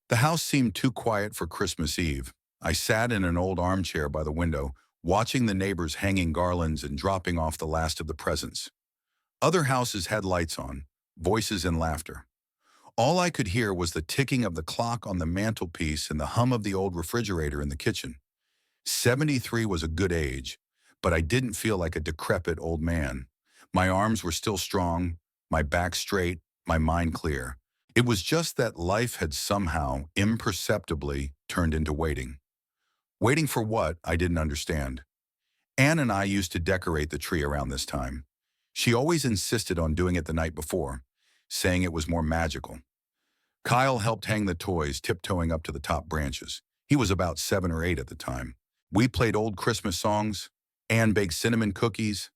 The house seemed too quiet for Christmas Eve. I sat in an old armchair by the window, watching the neighbors hanging garlands and dropping off the last of the presents. Other houses had lights on, voices and laughter. All I could hear was the ticking of the clock on the mantelpiece and the hum of the old refrigerator in the kitchen. 73 was a good age, but I didn't feel like a decrepit old man. My arms were still strong, my back straight, my mind clear. It was just that life had somehow, imperceptibly, turned into waiting. Waiting for what, I didn't understand. Anne and I used to decorate the tree around this time. She always insisted on doing it the night before, saying it was more magical. Kyle helped hang the toys, tiptoeing up to the top branches. He was about 7 or 8 at the time. We played old Christmas songs, Anne baked cinnamon cookies,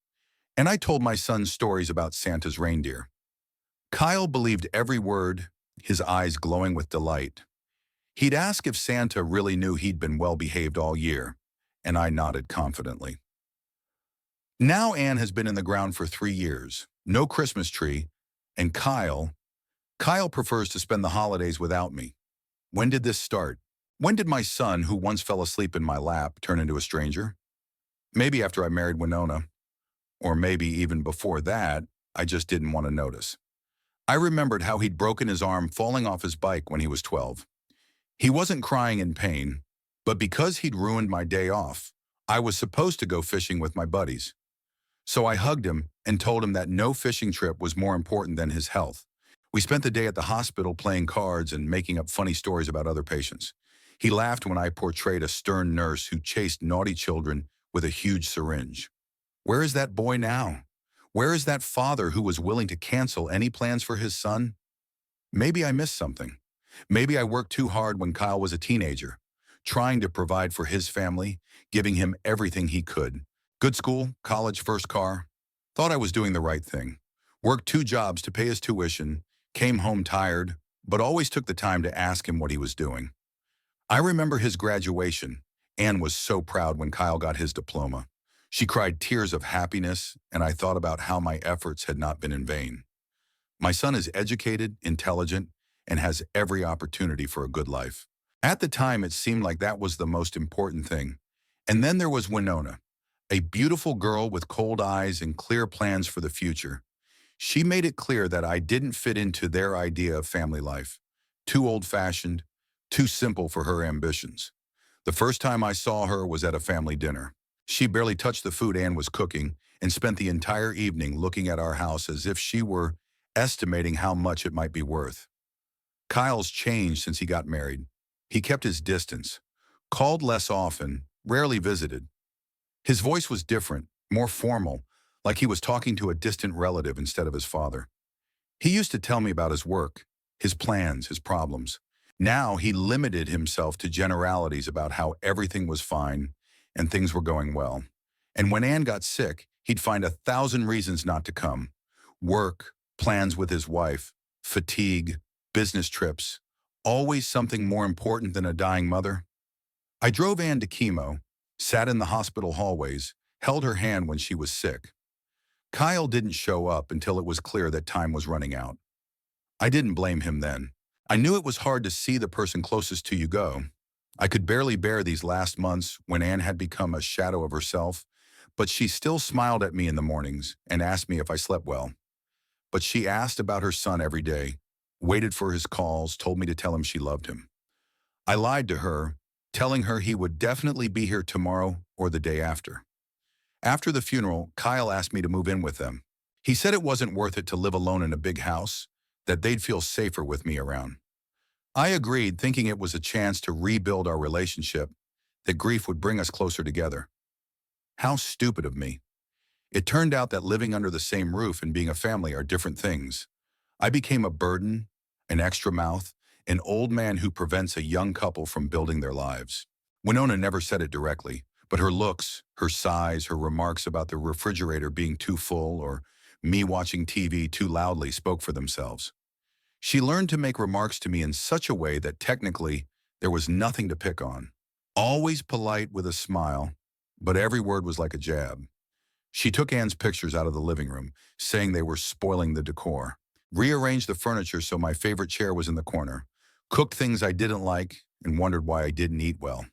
and I told my son stories about Santa's reindeer. Kyle believed every word, his eyes glowing with delight. He'd ask if Santa really knew he'd been well-behaved all year, and I nodded confidently. Now Anne has been in the ground for 3 years, no Christmas tree, and Kyle prefers to spend the holidays without me. When did this start? When did my son, who once fell asleep in my lap, turn into a stranger? Maybe after I married Winona, or maybe even before that, I just didn't want to notice. I remembered how he'd broken his arm falling off his bike when he was 12. He wasn't crying in pain, but because he'd ruined my day off, I was supposed to go fishing with my buddies. So I hugged him and told him that no fishing trip was more important than his health. We spent the day at the hospital playing cards and making up funny stories about other patients. He laughed when I portrayed a stern nurse who chased naughty children with a huge syringe. Where is that boy now? Where is that father who was willing to cancel any plans for his son? Maybe I missed something. Maybe I worked too hard when Kyle was a teenager, trying to provide for his family, giving him everything he could. Good school, college, first car. Thought I was doing the right thing. Worked 2 jobs to pay his tuition, came home tired, but always took the time to ask him what he was doing. I remember his graduation. Anne was so proud when Kyle got his diploma. She cried tears of happiness, and I thought about how my efforts had not been in vain. My son is educated, intelligent, and has every opportunity for a good life. At the time, it seemed like that was the most important thing. And then there was Winona, a beautiful girl with cold eyes and clear plans for the future. She made it clear that I didn't fit into their idea of family life. Too old-fashioned, too simple for her ambitions. The first time I saw her was at a family dinner. She barely touched the food Anne was cooking and spent the entire evening looking at our house as if she were estimating how much it might be worth. Kyle's changed since he got married. He kept his distance, called less often, rarely visited. His voice was different, more formal, like he was talking to a distant relative instead of his father. He used to tell me about his work, his plans, his problems. Now he limited himself to generalities about how everything was fine and things were going well. And when Anne got sick, he'd find 1,000 reasons not to come. Work, plans with his wife, fatigue, business trips, always something more important than a dying mother. I drove Anne to chemo, sat in the hospital hallways, held her hand when she was sick. Kyle didn't show up until it was clear that time was running out. I didn't blame him then. I knew it was hard to see the person closest to you go. I could barely bear these last months when Anne had become a shadow of herself, but she still smiled at me in the mornings and asked me if I slept well. But she asked about her son every day, waited for his calls, told me to tell him she loved him. I lied to her, telling her he would definitely be here tomorrow or the day after. After the funeral, Kyle asked me to move in with them. He said it wasn't worth it to live alone in a big house, that they'd feel safer with me around. I agreed, thinking it was a chance to rebuild our relationship, that grief would bring us closer together. How stupid of me. It turned out that living under the same roof and being a family are different things. I became a burden, an extra mouth, an old man who prevents a young couple from building their lives. Winona never said it directly, but her looks, her sighs, her remarks about the refrigerator being too full or me watching TV too loudly spoke for themselves. She learned to make remarks to me in such a way that technically there was nothing to pick on. Always polite with a smile, but every word was like a jab. She took Anne's pictures out of the living room, saying they were spoiling the decor. Rearranged the furniture so my favorite chair was in the corner. cooked things I didn't like, and wondered why I didn't eat well.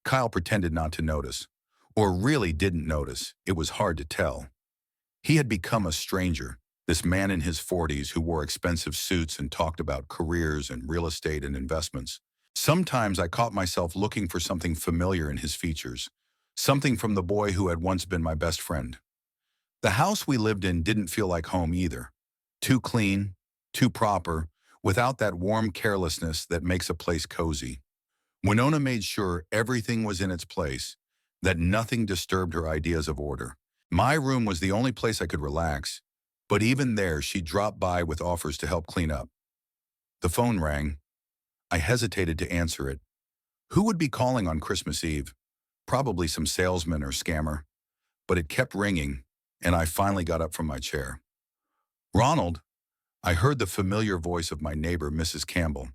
Kyle pretended not to notice, or really didn't notice. It was hard to tell. He had become a stranger, this man in his 40s who wore expensive suits and talked about careers and real estate and investments. Sometimes I caught myself looking for something familiar in his features, something from the boy who had once been my best friend. The house we lived in didn't feel like home either. Too clean, too proper, without that warm carelessness that makes a place cozy. Winona made sure everything was in its place, that nothing disturbed her ideas of order. My room was the only place I could relax, but even there she dropped by with offers to help clean up. The phone rang. I hesitated to answer it. Who would be calling on Christmas Eve? Probably some salesman or scammer. But it kept ringing, and I finally got up from my chair. Ronald, I heard the familiar voice of my neighbor, Mrs. Campbell.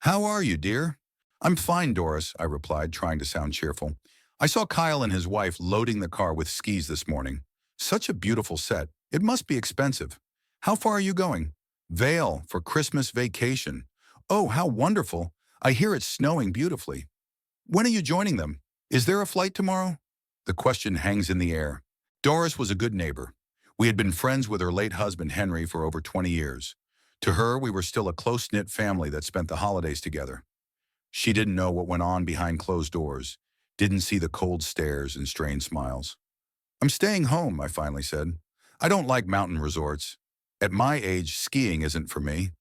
How are you, dear? I'm fine, Doris, I replied, trying to sound cheerful. I saw Kyle and his wife loading the car with skis this morning. Such a beautiful set. It must be expensive. How far are you going? Vail, for Christmas vacation. Oh, how wonderful. I hear it's snowing beautifully. When are you joining them? Is there a flight tomorrow? The question hangs in the air. Doris was a good neighbor. We had been friends with her late husband, Henry, for over 20 years. To her, we were still a close-knit family that spent the holidays together. She didn't know what went on behind closed doors, didn't see the cold stares and strained smiles. I'm staying home, I finally said. I don't like mountain resorts. At my age, skiing isn't for me.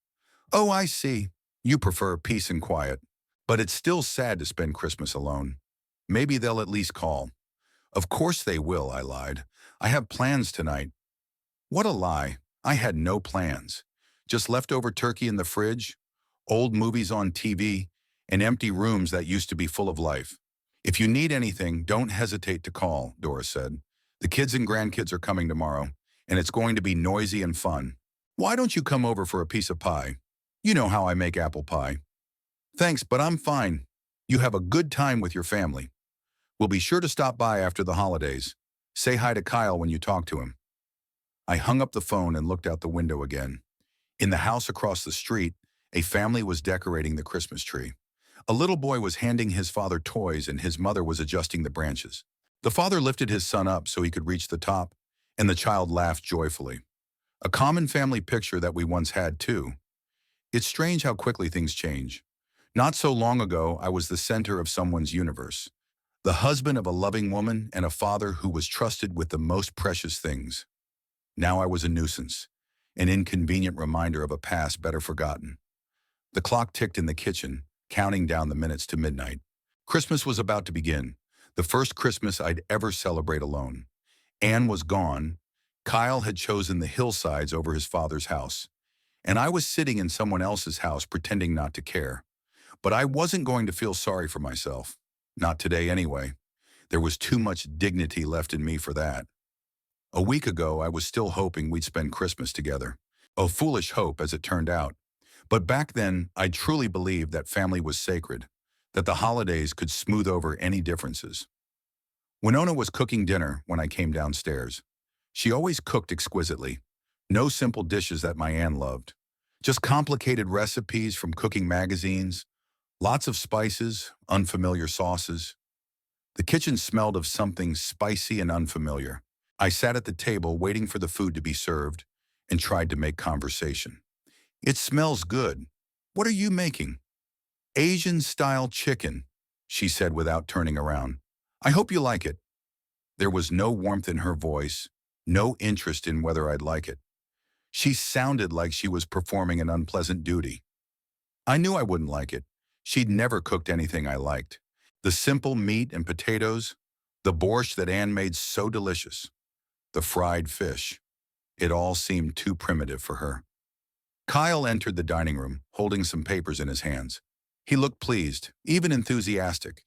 Oh, I see. You prefer peace and quiet. But it's still sad to spend Christmas alone. Maybe they'll at least call. Of course they will, I lied. I have plans tonight. What a lie. I had no plans. Just leftover turkey in the fridge, old movies on TV, and empty rooms that used to be full of life. If you need anything, don't hesitate to call, Doris said. The kids and grandkids are coming tomorrow, and it's going to be noisy and fun. Why don't you come over for a piece of pie? You know how I make apple pie. Thanks, but I'm fine. You have a good time with your family. We'll be sure to stop by after the holidays. Say hi to Kyle when you talk to him. I hung up the phone and looked out the window again. In the house across the street, a family was decorating the Christmas tree. A little boy was handing his father toys and his mother was adjusting the branches. The father lifted his son up so he could reach the top, and the child laughed joyfully. A common family picture that we once had too. It's strange how quickly things change. Not so long ago, I was the center of someone's universe. The husband of a loving woman and a father who was trusted with the most precious things. Now I was a nuisance, an inconvenient reminder of a past better forgotten. The clock ticked in the kitchen, counting down the minutes to midnight. Christmas was about to begin, the first Christmas I'd ever celebrate alone. Anne was gone. Kyle had chosen the hillsides over his father's house, and I was sitting in someone else's house pretending not to care. But I wasn't going to feel sorry for myself. Not today anyway. There was too much dignity left in me for that. A week ago, I was still hoping we'd spend Christmas together. A foolish hope, as it turned out. But back then, I truly believed that family was sacred, that the holidays could smooth over any differences. Winona was cooking dinner when I came downstairs. She always cooked exquisitely. No simple dishes that my Anne loved. Just complicated recipes from cooking magazines, lots of spices, unfamiliar sauces. The kitchen smelled of something spicy and unfamiliar. I sat at the table waiting for the food to be served and tried to make conversation. It smells good. What are you making? Asian-style chicken, she said without turning around. I hope you like it. There was no warmth in her voice, no interest in whether I'd like it. She sounded like she was performing an unpleasant duty. I knew I wouldn't like it. She'd never cooked anything I liked. The simple meat and potatoes, the borscht that Anne made so delicious, the fried fish. It all seemed too primitive for her. Kyle entered the dining room, holding some papers in his hands. He looked pleased, even enthusiastic.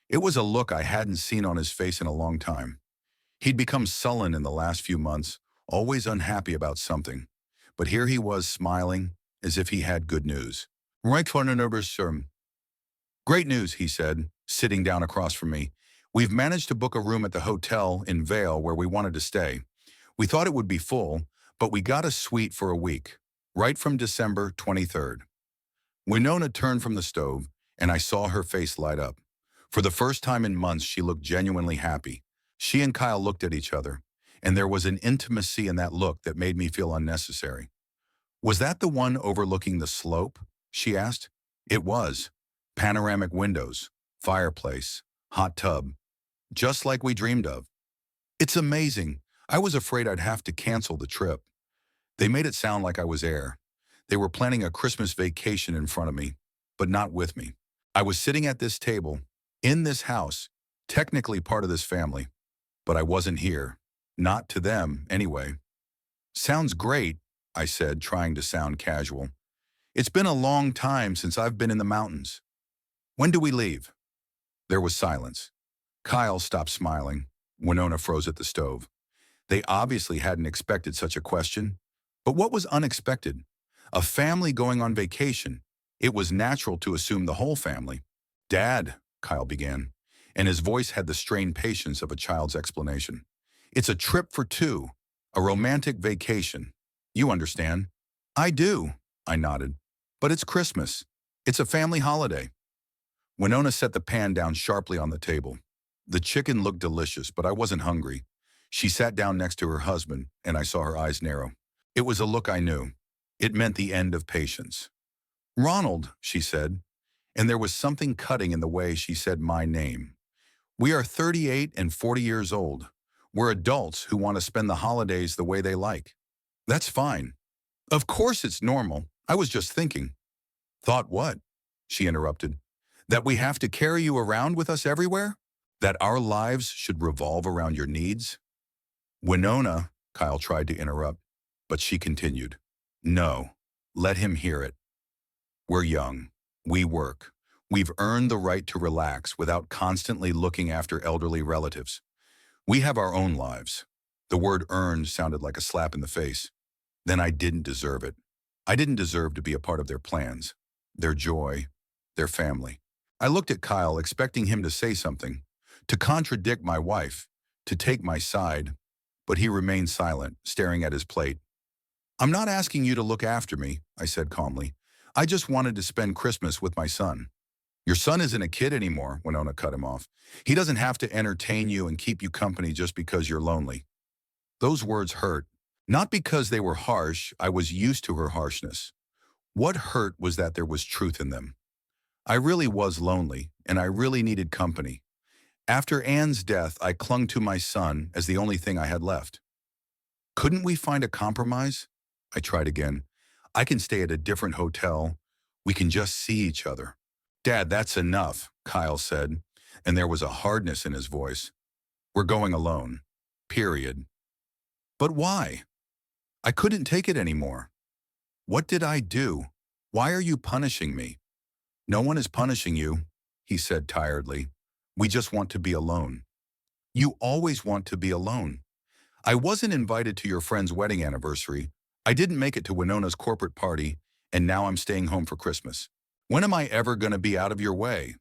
It was a look I hadn't seen on his face in a long time. He'd become sullen in the last few months, always unhappy about something. But here he was smiling, as if he had good news. Great news, he said, sitting down across from me. We've managed to book a room at the hotel in Vail where we wanted to stay. We thought it would be full, but we got a suite for a week, right from December 23rd. Winona turned from the stove, and I saw her face light up. For the first time in months, she looked genuinely happy. She and Kyle looked at each other, and there was an intimacy in that look that made me feel unnecessary. "Was that the one overlooking the slope?" she asked. "It was. Panoramic windows, fireplace, hot tub, just like we dreamed of." "It's amazing. I was afraid I'd have to cancel the trip." They made it sound like I was air. They were planning a Christmas vacation in front of me, but not with me. I was sitting at this table, in this house, technically part of this family, but I wasn't here. Not to them, anyway. "Sounds great," I said, trying to sound casual. "It's been a long time since I've been in the mountains. When do we leave?" There was silence. Kyle stopped smiling. Winona froze at the stove. They obviously hadn't expected such a question. But what was unexpected? A family going on vacation. It was natural to assume the whole family. "Dad," Kyle began, and his voice had the strained patience of a child's explanation. "It's a trip for two, a romantic vacation. You understand?" "I do," I nodded. "But it's Christmas. It's a family holiday." Winona set the pan down sharply on the table. The chicken looked delicious, but I wasn't hungry. She sat down next to her husband, and I saw her eyes narrow. It was a look I knew. It meant the end of patience. "Ronald," she said, and there was something cutting in the way she said my name. "We are 38 and 40 years old. We're adults who want to spend the holidays the way they like." "That's fine." "Of course it's normal. I was just thinking." "Thought what?" she interrupted. "That we have to carry you around with us everywhere? That our lives should revolve around your needs?" "Winona," Kyle tried to interrupt, but she continued. "No, let him hear it. We're young. We work. We've earned the right to relax without constantly looking after elderly relatives. We have our own lives." The word earned sounded like a slap in the face. Then I didn't deserve it. I didn't deserve to be a part of their plans, their joy, their family. I looked at Kyle, expecting him to say something, to contradict my wife, to take my side, but he remained silent, staring at his plate. "I'm not asking you to look after me," I said calmly. "I just wanted to spend Christmas with my son." "Your son isn't a kid anymore," Winona cut him off. "He doesn't have to entertain you and keep you company just because you're lonely." Those words hurt. Not because they were harsh, I was used to her harshness. What hurt was that there was truth in them. I really was lonely, and I really needed company. After Anne's death, I clung to my son as the only thing I had left. "Couldn't we find a compromise?" I tried again. "I can stay at a different hotel. We can just see each other." "Dad, that's enough," Kyle said, and there was a hardness in his voice. "We're going alone. Period." "But why?" "I couldn't take it anymore." "What did I do? Why are you punishing me?" "No one is punishing you," he said tiredly. "We just want to be alone." "You always want to be alone." "I wasn't invited to your friend's wedding anniversary. I didn't make it to Winona's corporate party, and now I'm staying home for Christmas. When am I ever going to be out of your way?"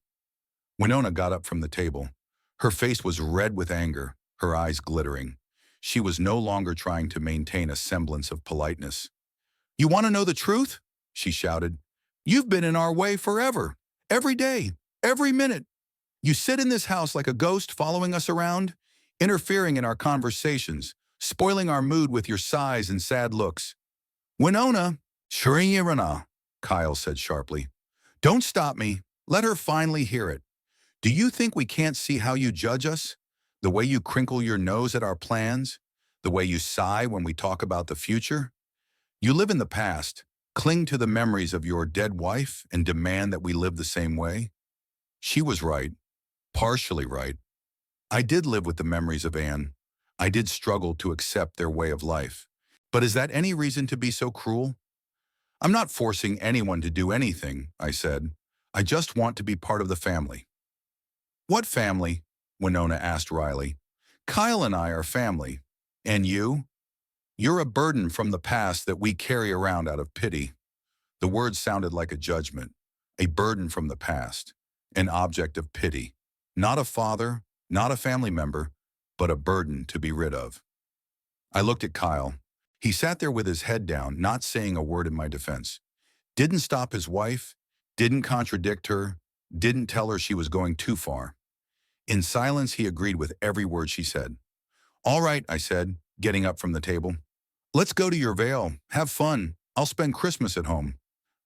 Winona got up from the table. Her face was red with anger, her eyes glittering. She was no longer trying to maintain a semblance of politeness. "You want to know the truth?" she shouted. "You've been in our way forever. Every day, every minute. You sit in this house like a ghost following us around, interfering in our conversations, spoiling our mood with your sighs and sad looks." "Winona," "Shrinirana," Kyle said sharply. "Don't stop me. Let her finally hear it. Do you think we can't see how you judge us? The way you crinkle your nose at our plans? The way you sigh when we talk about the future? You live in the past, cling to the memories of your dead wife, and demand that we live the same way?" She was right, partially right. I did live with the memories of Anne. I did struggle to accept their way of life. But is that any reason to be so cruel? "I'm not forcing anyone to do anything," I said. "I just want to be part of the family." "What family?" Winona asked wryly. "Kyle and I are family. And you? You're a burden from the past that we carry around out of pity." The words sounded like a judgment. A burden from the past. An object of pity. Not a father, not a family member, but a burden to be rid of. I looked at Kyle. He sat there with his head down, not saying a word in my defense. Didn't stop his wife, Didn't contradict her, didn't tell her she was going too far. In silence, he agreed with every word she said. All right, I said, getting up from the table. Let's go to your Vail. Have fun. I'll spend Christmas at home.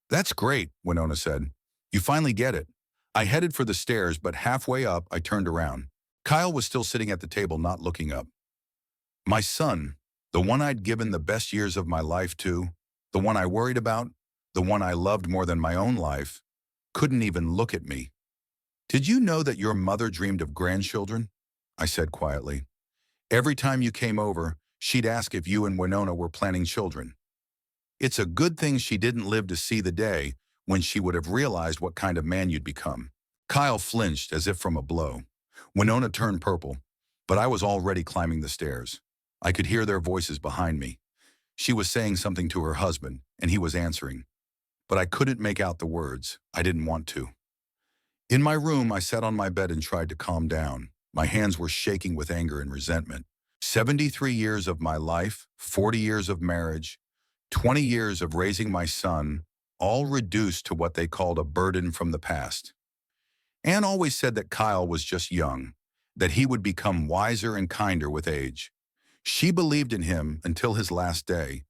That's great, Winona said. You finally get it. I headed for the stairs, but halfway up, I turned around. Kyle was still sitting at the table, not looking up. My son, the one I'd given the best years of my life to, the one I worried about, the one I loved more than my own life, couldn't even look at me. Did you know that your mother dreamed of grandchildren? I said quietly. Every time you came over, she'd ask if you and Winona were planning children. It's a good thing she didn't live to see the day when she would have realized what kind of man you'd become. Kyle flinched as if from a blow. Winona turned purple, but I was already climbing the stairs. I could hear their voices behind me. She was saying something to her husband, and he was answering. But I couldn't make out the words. I didn't want to. In my room, I sat on my bed and tried to calm down. My hands were shaking with anger and resentment. 73 years of my life, 40 years of marriage, 20 years of raising my son, all reduced to what they called a burden from the past. Anne always said that Kyle was just young, that he would become wiser and kinder with age. She believed in him until his last day,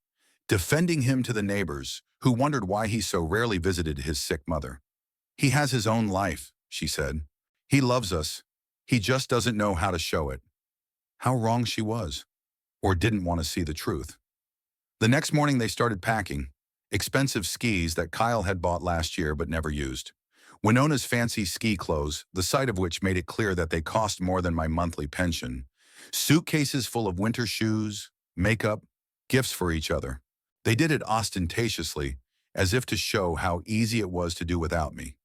defending him to the neighbors who wondered why he so rarely visited his sick mother. He has his own life, she said. He loves us. He just doesn't know how to show it. How wrong she was, or didn't want to see the truth. The next morning they started packing, expensive skis that Kyle had bought last year but never used. Winona's fancy ski clothes, the sight of which made it clear that they cost more than my monthly pension. Suitcases full of winter shoes, makeup, gifts for each other. They did it ostentatiously, as if to show how easy it was to do without me.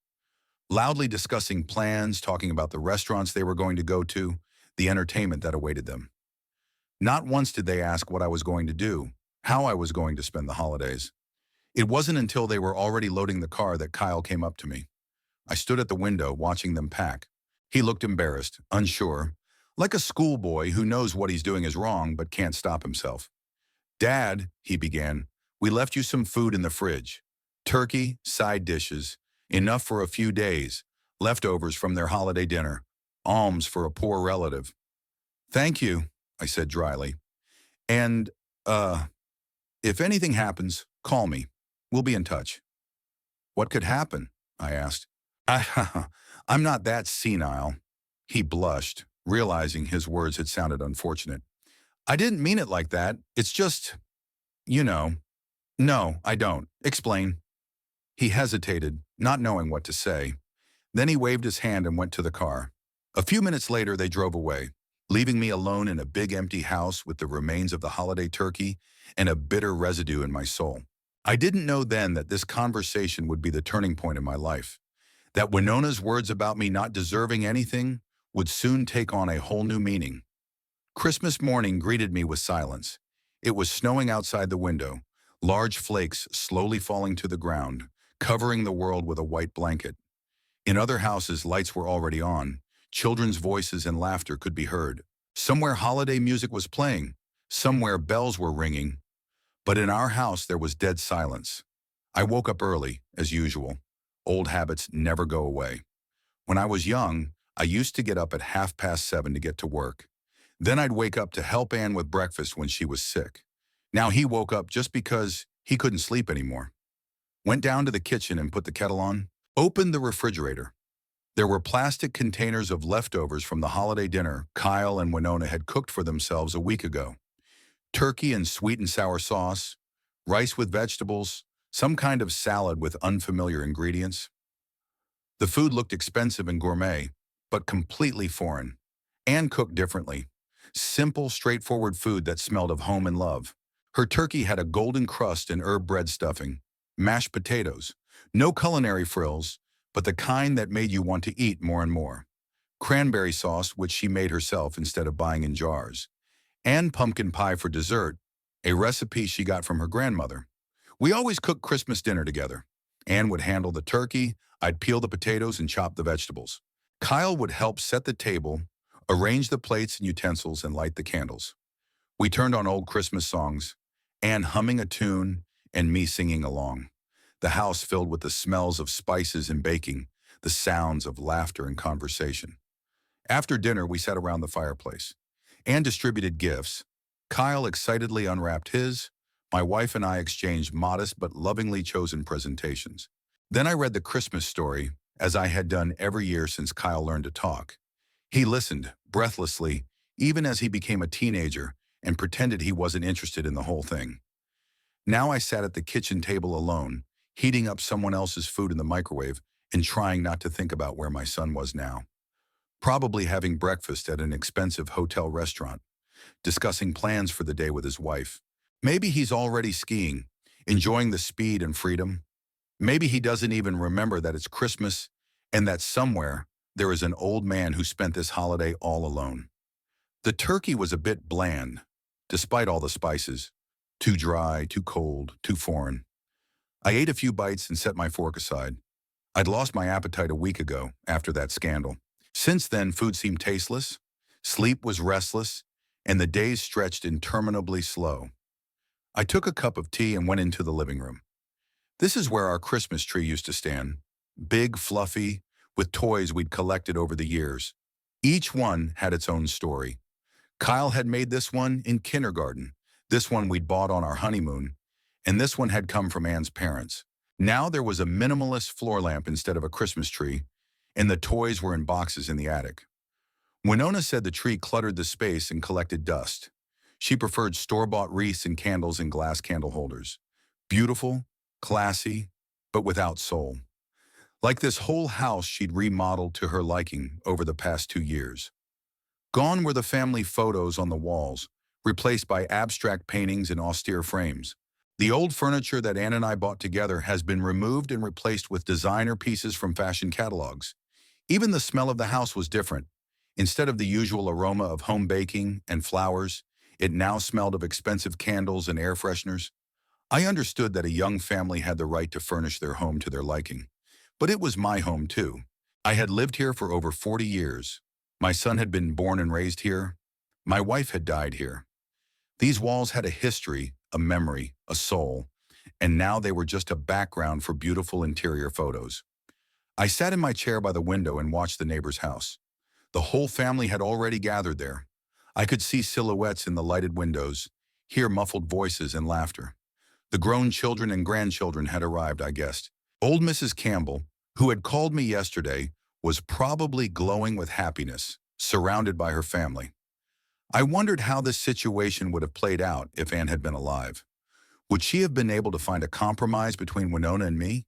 Loudly discussing plans, talking about the restaurants they were going to go to, the entertainment that awaited them. Not once did they ask what I was going to do, how I was going to spend the holidays. It wasn't until they were already loading the car that Kyle came up to me. I stood at the window watching them pack. He looked embarrassed, unsure, like a schoolboy who knows what he's doing is wrong but can't stop himself. Dad, he began, we left you some food in the fridge. Turkey, side dishes, enough for a few days, leftovers from their holiday dinner, alms for a poor relative. Thank you, I said dryly. And, if anything happens, call me. We'll be in touch. What could happen? I asked. I'm not that senile. He blushed, realizing his words had sounded unfortunate. I didn't mean it like that. It's just, you know. No, I don't. Explain. He hesitated, not knowing what to say. Then he waved his hand and went to the car. A few minutes later, they drove away, leaving me alone in a big empty house with the remains of the holiday turkey and a bitter residue in my soul. I didn't know then that this conversation would be the turning point in my life, that Winona's words about me not deserving anything would soon take on a whole new meaning. Christmas morning greeted me with silence. It was snowing outside the window, large flakes slowly falling to the ground, covering the world with a white blanket. In other houses, lights were already on. Children's voices and laughter could be heard. Somewhere holiday music was playing. Somewhere bells were ringing. But in our house, there was dead silence. I woke up early, as usual. Old habits never go away. When I was young, I used to get up at 7:30 to get to work. Then I'd wake up to help Anne with breakfast when she was sick. Now he woke up just because he couldn't sleep anymore. Went down to the kitchen and put the kettle on, opened the refrigerator. There were plastic containers of leftovers from the holiday dinner Kyle and Winona had cooked for themselves a week ago. Turkey and sweet and sour sauce, rice with vegetables, some kind of salad with unfamiliar ingredients. The food looked expensive and gourmet, but completely foreign. Anne cooked differently. Simple, straightforward food that smelled of home and love. Her turkey had a golden crust and herb bread stuffing, mashed potatoes, no culinary frills, but the kind that made you want to eat more and more. Cranberry sauce, which she made herself instead of buying in jars. And pumpkin pie for dessert, a recipe she got from her grandmother. We always cooked Christmas dinner together. Anne would handle the turkey, I'd peel the potatoes and chop the vegetables. Kyle would help set the table, arrange the plates and utensils, and light the candles. We turned on old Christmas songs, Anne humming a tune and me singing along. the house filled with the smells of spices and baking, the sounds of laughter and conversation. After dinner, we sat around the fireplace and distributed gifts. Kyle excitedly unwrapped his. My wife and I exchanged modest but lovingly chosen presentations. Then I read the Christmas story, as I had done every year since Kyle learned to talk. He listened, breathlessly, even as he became a teenager, and pretended he wasn't interested in the whole thing. Now I sat at the kitchen table alone, heating up someone else's food in the microwave and trying not to think about where my son was now. Probably having breakfast at an expensive hotel restaurant, discussing plans for the day with his wife. Maybe he's already skiing, enjoying the speed and freedom. Maybe he doesn't even remember that it's Christmas and that somewhere there is an old man who spent this holiday all alone. The turkey was a bit bland, despite all the spices. Too dry, too cold, too foreign. I ate a few bites and set my fork aside. I'd lost my appetite a week ago after that scandal. Since then, food seemed tasteless, sleep was restless, and the days stretched interminably slow. I took a cup of tea and went into the living room. This is where our Christmas tree used to stand. Big, fluffy, with toys we'd collected over the years. Each one had its own story. Kyle had made this one in kindergarten, this one we'd bought on our honeymoon, and this one had come from Anne's parents. Now there was a minimalist floor lamp instead of a Christmas tree, and the toys were in boxes in the attic. Winona said the tree cluttered the space and collected dust. She preferred store-bought wreaths and candles in glass candle holders. Beautiful, classy, but without soul. Like this whole house she'd remodeled to her liking over the past 2 years. Gone were the family photos on the walls, replaced by abstract paintings in austere frames. The old furniture that Anne and I bought together has been removed and replaced with designer pieces from fashion catalogs. Even the smell of the house was different. Instead of the usual aroma of home baking and flowers, it now smelled of expensive candles and air fresheners. I understood that a young family had the right to furnish their home to their liking. But it was my home too. I had lived here for over 40 years. My son had been born and raised here. My wife had died here. These walls had a history, a memory, a soul, and now they were just a background for beautiful interior photos. I sat in my chair by the window and watched the neighbor's house. The whole family had already gathered there. I could see silhouettes in the lighted windows, hear muffled voices and laughter. The grown children and grandchildren had arrived, I guessed. Old Mrs. Campbell, who had called me yesterday, was probably glowing with happiness, surrounded by her family. I wondered how this situation would have played out if Anne had been alive. Would she have been able to find a compromise between Winona and me?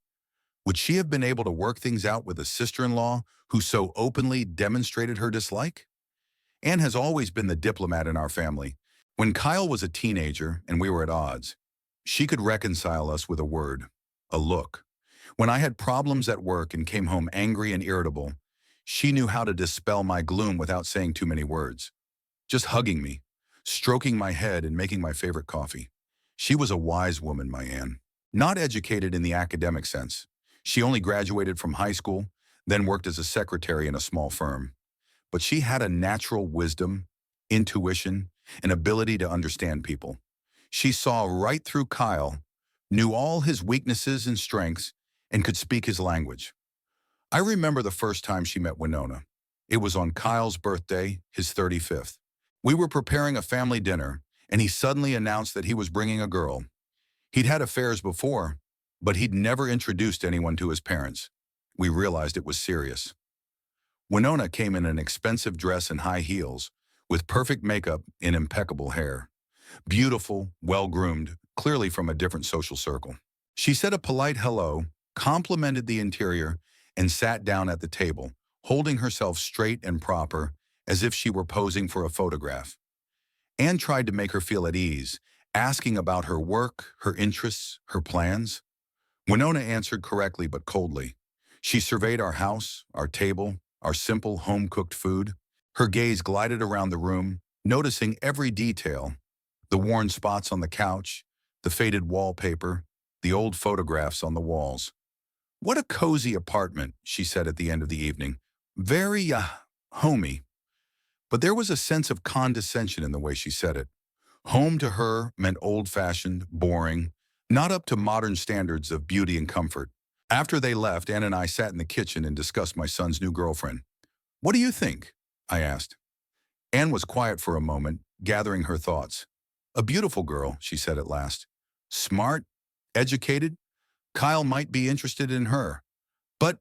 Would she have been able to work things out with a sister-in-law who so openly demonstrated her dislike? Anne has always been the diplomat in our family. When Kyle was a teenager and we were at odds, she could reconcile us with a word, a look. When I had problems at work and came home angry and irritable, she knew how to dispel my gloom without saying too many words. Just hugging me, stroking my head and making my favorite coffee. She was a wise woman, my Anne. Not educated in the academic sense. She only graduated from high school, then worked as a secretary in a small firm. But she had a natural wisdom, intuition, and ability to understand people. She saw right through Kyle, knew all his weaknesses and strengths, and could speak his language. I remember the first time she met Winona. It was on Kyle's birthday, his 35th. We were preparing a family dinner, and he suddenly announced that he was bringing a girl. He'd had affairs before, but he'd never introduced anyone to his parents. We realized it was serious. Winona came in an expensive dress and high heels, with perfect makeup and impeccable hair. Beautiful, well-groomed, clearly from a different social circle. She said a polite hello, complimented the interior, and sat down at the table, holding herself straight and proper, as if she were posing for a photograph. Anne tried to make her feel at ease, asking about her work, her interests, her plans. Winona answered correctly but coldly. She surveyed our house, our table, our simple home-cooked food. Her gaze glided around the room, noticing every detail, the worn spots on the couch, the faded wallpaper, the old photographs on the walls. "What a cozy apartment," she said at the end of the evening. "Very, homey." But there was a sense of condescension in the way she said it. Home to her meant old-fashioned, boring, Not up to modern standards of beauty and comfort. After they left, Ann and I sat in the kitchen and discussed my son's new girlfriend. "What do you think?" I asked. Ann was quiet for a moment, gathering her thoughts. "A beautiful girl," she said at last. "Smart, educated. Kyle might be interested in her. But,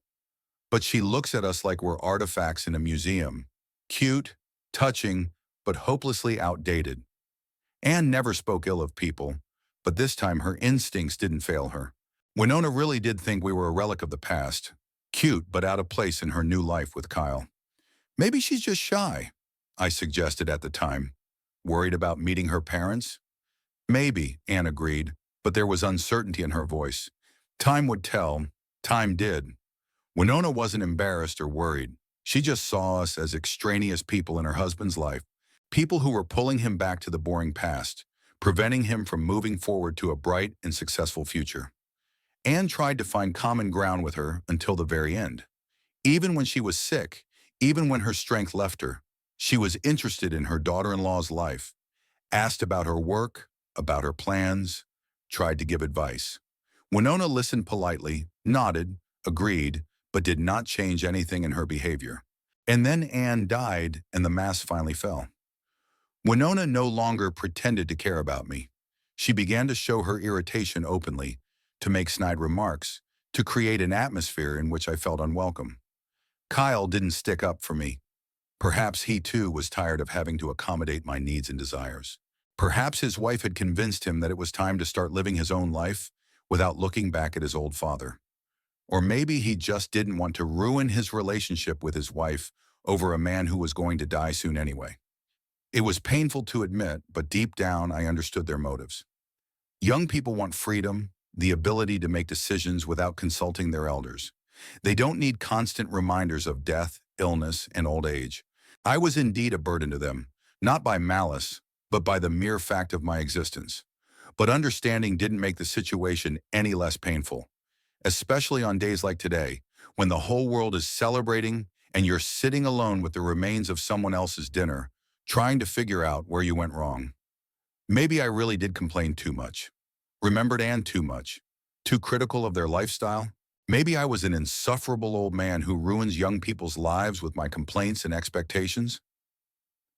but she looks at us like we're artifacts in a museum. Cute, touching, but hopelessly outdated." Anne never spoke ill of people, but this time her instincts didn't fail her. Winona really did think we were a relic of the past, cute but out of place in her new life with Kyle. "Maybe she's just shy," I suggested at the time. "Worried about meeting her parents?" "Maybe," Anne agreed, but there was uncertainty in her voice. Time would tell. Time did. Winona wasn't embarrassed or worried. She just saw us as extraneous people in her husband's life, people who were pulling him back to the boring past, preventing him from moving forward to a bright and successful future. Anne tried to find common ground with her until the very end. Even when she was sick, even when her strength left her, she was interested in her daughter-in-law's life, asked about her work, about her plans, tried to give advice. Winona listened politely, nodded, agreed, but did not change anything in her behavior. And then Anne died and the mask finally fell. Winona no longer pretended to care about me. She began to show her irritation openly, to make snide remarks, to create an atmosphere in which I felt unwelcome. Kyle didn't stick up for me. Perhaps he too was tired of having to accommodate my needs and desires. Perhaps his wife had convinced him that it was time to start living his own life without looking back at his old father. Or maybe he just didn't want to ruin his relationship with his wife over a man who was going to die soon anyway. It was painful to admit, but deep down I understood their motives. Young people want freedom, the ability to make decisions without consulting their elders. They don't need constant reminders of death, illness, and old age. I was indeed a burden to them, not by malice, but by the mere fact of my existence. But understanding didn't make the situation any less painful, especially on days like today, when the whole world is celebrating and you're sitting alone with the remains of someone else's dinner, trying to figure out where you went wrong. Maybe I really did complain too much, remembered Anne too much, too critical of their lifestyle. Maybe I was an insufferable old man who ruins young people's lives with my complaints and expectations.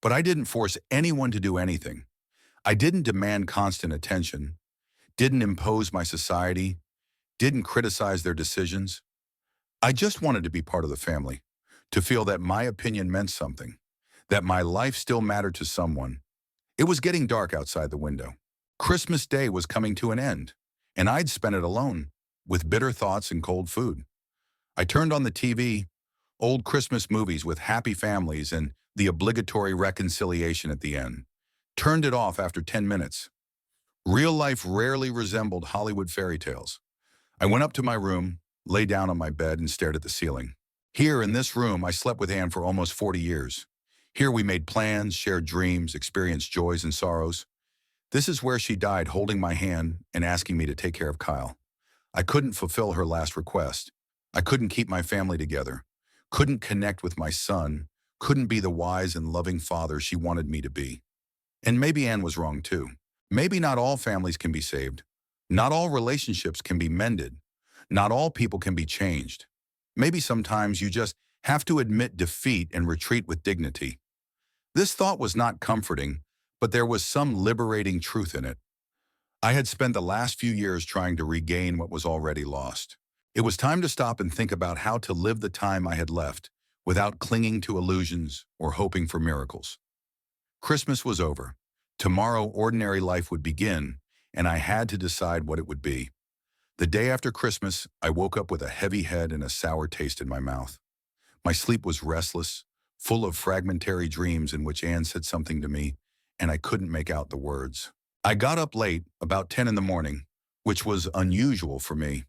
But I didn't force anyone to do anything. I didn't demand constant attention, didn't impose my society, didn't criticize their decisions. I just wanted to be part of the family, to feel that my opinion meant something, that my life still mattered to someone. It was getting dark outside the window. Christmas Day was coming to an end, and I'd spent it alone, with bitter thoughts and cold food. I turned on the TV, old Christmas movies with happy families and the obligatory reconciliation at the end. Turned it off after 10 minutes. Real life rarely resembled Hollywood fairy tales. I went up to my room, lay down on my bed, and stared at the ceiling. Here in this room, I slept with Anne for almost 40 years. Here we made plans, shared dreams, experienced joys and sorrows. This is where she died, holding my hand and asking me to take care of Kyle. I couldn't fulfill her last request. I couldn't keep my family together, couldn't connect with my son, couldn't be the wise and loving father she wanted me to be. And maybe Anne was wrong too. Maybe not all families can be saved. Not all relationships can be mended. Not all people can be changed. Maybe sometimes you just have to admit defeat and retreat with dignity. This thought was not comforting, but there was some liberating truth in it. I had spent the last few years trying to regain what was already lost. It was time to stop and think about how to live the time I had left without clinging to illusions or hoping for miracles. Christmas was over. Tomorrow, ordinary life would begin, and I had to decide what it would be. The day after Christmas, I woke up with a heavy head and a sour taste in my mouth. My sleep was restless, full of fragmentary dreams in which Anne said something to me, and I couldn't make out the words. I got up late, about 10 in the morning, which was unusual for me.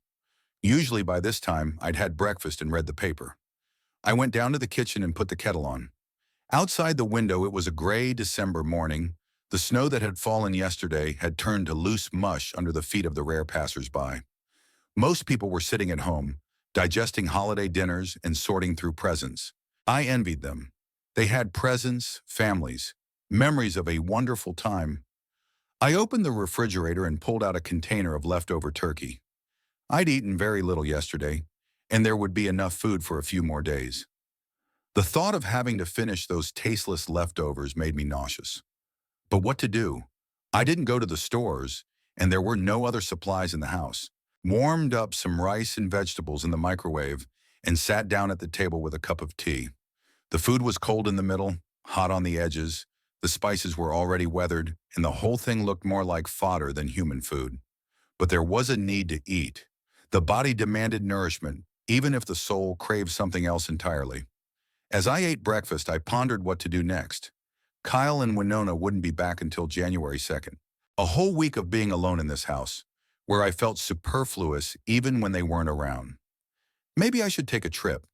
Usually by this time, I'd had breakfast and read the paper. I went down to the kitchen and put the kettle on. Outside the window, it was a gray December morning. The snow that had fallen yesterday had turned to loose mush under the feet of the rare passers-by. Most people were sitting at home, digesting holiday dinners and sorting through presents. I envied them. They had presents, families, memories of a wonderful time. I opened the refrigerator and pulled out a container of leftover turkey. I'd eaten very little yesterday, and there would be enough food for a few more days. The thought of having to finish those tasteless leftovers made me nauseous. But what to do? I didn't go to the stores, and there were no other supplies in the house. Warmed up some rice and vegetables in the microwave and sat down at the table with a cup of tea. The food was cold in the middle, hot on the edges, the spices were already weathered, and the whole thing looked more like fodder than human food. But there was a need to eat. The body demanded nourishment, even if the soul craved something else entirely. As I ate breakfast, I pondered what to do next. Kyle and Winona wouldn't be back until January 2nd. A whole week of being alone in this house, where I felt superfluous even when they weren't around. Maybe I should take a trip,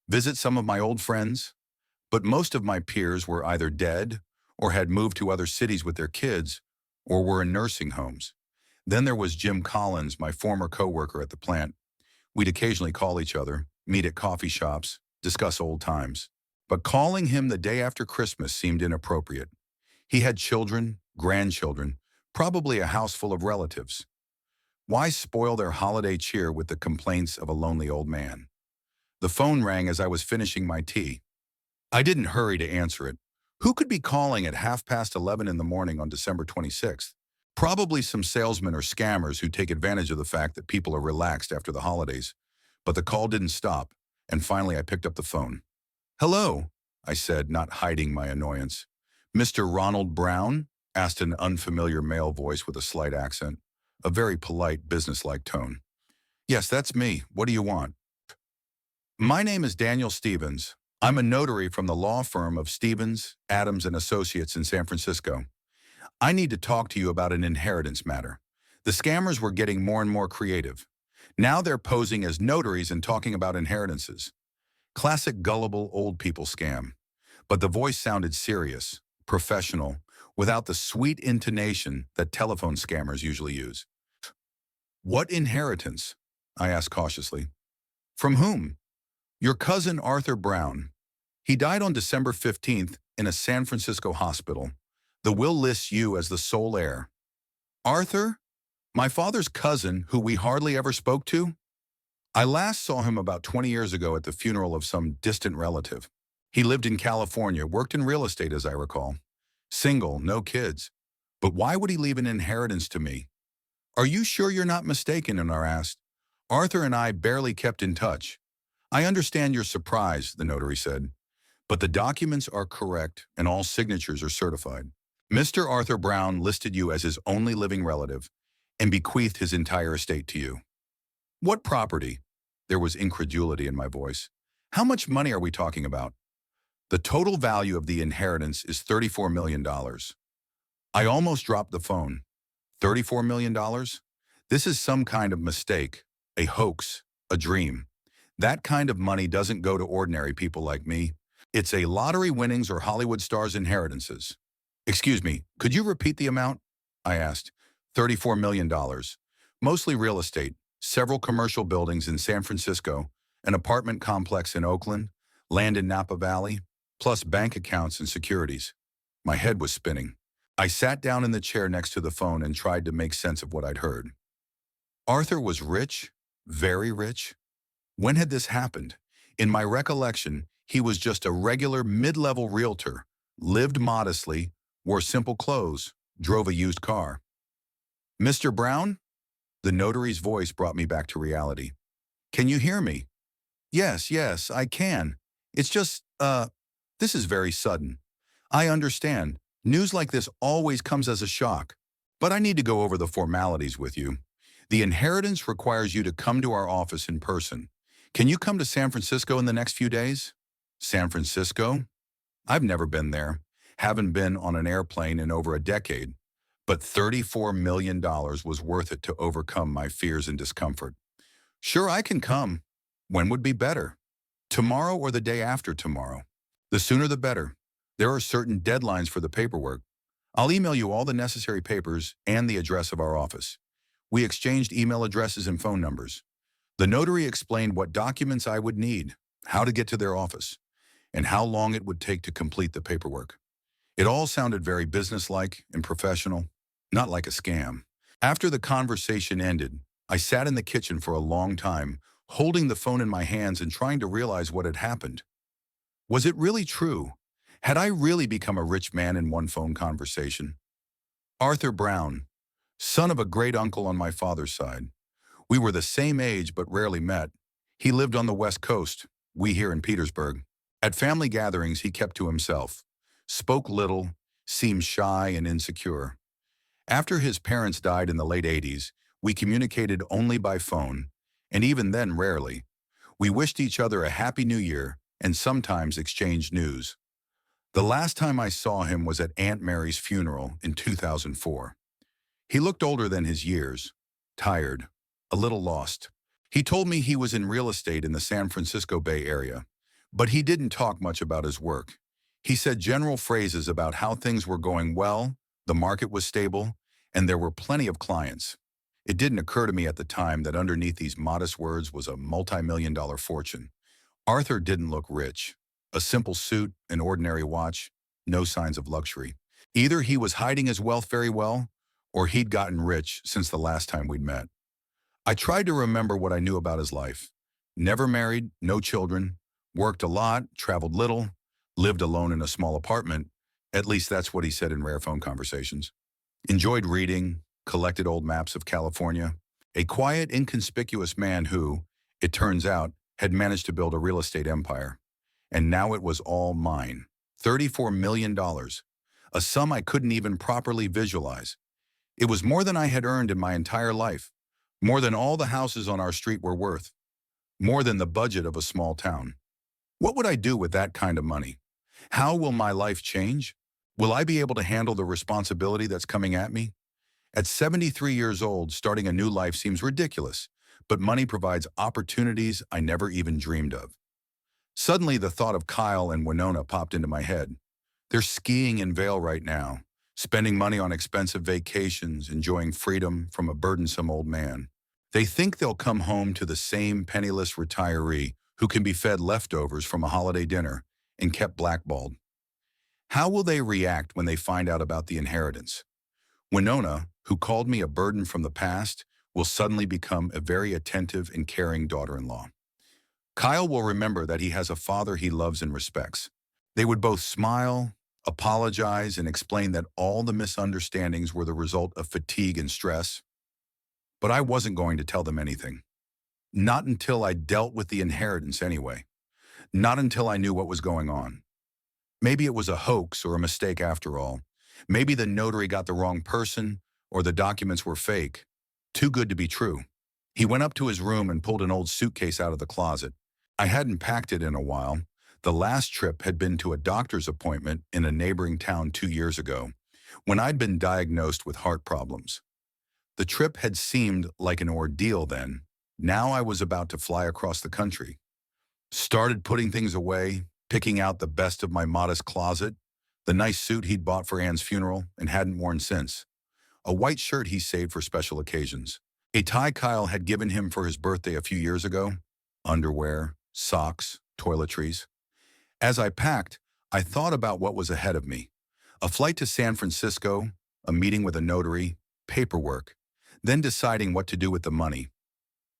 visit some of my old friends, but most of my peers were either dead or had moved to other cities with their kids or were in nursing homes. Then there was Jim Collins, my former coworker at the plant. We'd occasionally call each other, meet at coffee shops, discuss old times. But calling him the day after Christmas seemed inappropriate. He had children, grandchildren, probably a house full of relatives. Why spoil their holiday cheer with the complaints of a lonely old man? The phone rang as I was finishing my tea. I didn't hurry to answer it. Who could be calling at 11:30 in the morning on December 26th? Probably some salesmen or scammers who take advantage of the fact that people are relaxed after the holidays. But the call didn't stop, and finally I picked up the phone. "Hello," I said, not hiding my annoyance. "Mr. Ronald Brown?" asked an unfamiliar male voice with a slight accent, a very polite, businesslike tone. "Yes, that's me. What do you want?" "My name is Daniel Stevens. I'm a notary from the law firm of Stevens, Adams and Associates in San Francisco. I need to talk to you about an inheritance matter. The scammers were getting more and more creative. Now they're posing as notaries and talking about inheritances. Classic gullible old people scam. But the voice sounded serious, professional, without the sweet intonation that telephone scammers usually use. "What inheritance?" I asked cautiously. "From whom?" "Your cousin Arthur Brown. He died on December 15th in a San Francisco hospital. The will lists you as the sole heir." "Arthur? My father's cousin, who we hardly ever spoke to?" "I last saw him about 20 years ago at the funeral of some distant relative. He lived in California, worked in real estate as I recall. Single, no kids. But why would he leave an inheritance to me?" "Are you sure you're not mistaken?" I asked. "Arthur and I barely kept in touch." "I understand your surprise," the notary said, "but the documents are correct and all signatures are certified. Mr. Arthur Brown listed you as his only living relative and bequeathed his entire estate to you." "What property?" There was incredulity in my voice. "How much money are we talking about?" "The total value of the inheritance is $34 million. I almost dropped the phone. $34 million? This is some kind of mistake, a hoax, a dream. That kind of money doesn't go to ordinary people like me. It's a lottery winnings or Hollywood stars' inheritances." "Excuse me, could you repeat the amount?" I asked. $34 million. Mostly real estate, several commercial buildings in San Francisco, an apartment complex in Oakland, land in Napa Valley, plus bank accounts and securities. My head was spinning. I sat down in the chair next to the phone and tried to make sense of what I'd heard. Arthur was rich, very rich. When had this happened? In my recollection, he was just a regular mid-level realtor, lived modestly, wore simple clothes, drove a used car. "Mr. Brown?" The notary's voice brought me back to reality. "Can you hear me?" Yes, I can. It's just, this is very sudden. I understand. News like this always comes as a shock. But I need to go over the formalities with you. The inheritance requires you to come to our office in person. Can you come to San Francisco in the next few days?" "San Francisco? I've never been there. Haven't been on an airplane in over a decade. But $34 million was worth it to overcome my fears and discomfort." "Sure, I can come. When would be better? Tomorrow or the day after tomorrow? The sooner the better. There are certain deadlines for the paperwork. I'll email you all the necessary papers and the address of our office." We exchanged email addresses and phone numbers. The notary explained what documents I would need, how to get to their office, and how long it would take to complete the paperwork. It all sounded very businesslike and professional. not like a scam. After the conversation ended, I sat in the kitchen for a long time, holding the phone in my hands and trying to realize what had happened. Was it really true? Had I really become a rich man in one phone conversation? Arthur Brown, son of a great uncle on my father's side. We were the same age but rarely met. He lived on the West Coast, we here in Petersburg. At family gatherings, he kept to himself, spoke little, seemed shy and insecure. After his parents died in the late 80s, we communicated only by phone, and even then rarely. We wished each other a happy new year and sometimes exchanged news. The last time I saw him was at Aunt Mary's funeral in 2004. He looked older than his years, tired, a little lost. He told me he was in real estate in the San Francisco Bay Area, but he didn't talk much about his work. He said general phrases about how things were going well, the market was stable, and there were plenty of clients. It didn't occur to me at the time that underneath these modest words was a multi-million-dollar fortune. Arthur didn't look rich. A simple suit, an ordinary watch, no signs of luxury. Either he was hiding his wealth very well, or he'd gotten rich since the last time we'd met. I tried to remember what I knew about his life. Never married, no children, worked a lot, traveled little, lived alone in a small apartment. At least that's what he said in rare phone conversations. Enjoyed reading, collected old maps of California. A quiet, inconspicuous man who, it turns out, had managed to build a real estate empire. And now it was all mine. $34 million, a sum I couldn't even properly visualize. It was more than I had earned in my entire life, more than all the houses on our street were worth, more than the budget of a small town. What would I do with that kind of money? How will my life change? Will I be able to handle the responsibility that's coming at me? At 73 years old, starting a new life seems ridiculous, but money provides opportunities I never even dreamed of. Suddenly, the thought of Kyle and Winona popped into my head. They're skiing in Vail right now, spending money on expensive vacations, enjoying freedom from a burdensome old man. They think they'll come home to the same penniless retiree who can be fed leftovers from a holiday dinner and kept blackballed. How will they react when they find out about the inheritance? Winona, who called me a burden from the past, will suddenly become a very attentive and caring daughter-in-law. Kyle will remember that he has a father he loves and respects. They would both smile, apologize, and explain that all the misunderstandings were the result of fatigue and stress. But I wasn't going to tell them anything. Not until I dealt with the inheritance anyway. Not until I knew what was going on. Maybe it was a hoax or a mistake after all. Maybe the notary got the wrong person or the documents were fake. Too good to be true. He went up to his room and pulled an old suitcase out of the closet. I hadn't packed it in a while. The last trip had been to a doctor's appointment in a neighboring town 2 years ago, when I'd been diagnosed with heart problems. The trip had seemed like an ordeal then. Now I was about to fly across the country. Started putting things away, picking out the best of my modest closet, the nice suit he'd bought for Anne's funeral and hadn't worn since, a white shirt he saved for special occasions, a tie Kyle had given him for his birthday a few years ago, underwear, socks, toiletries. As I packed, I thought about what was ahead of me. A flight to San Francisco, a meeting with a notary, paperwork, then deciding what to do with the money.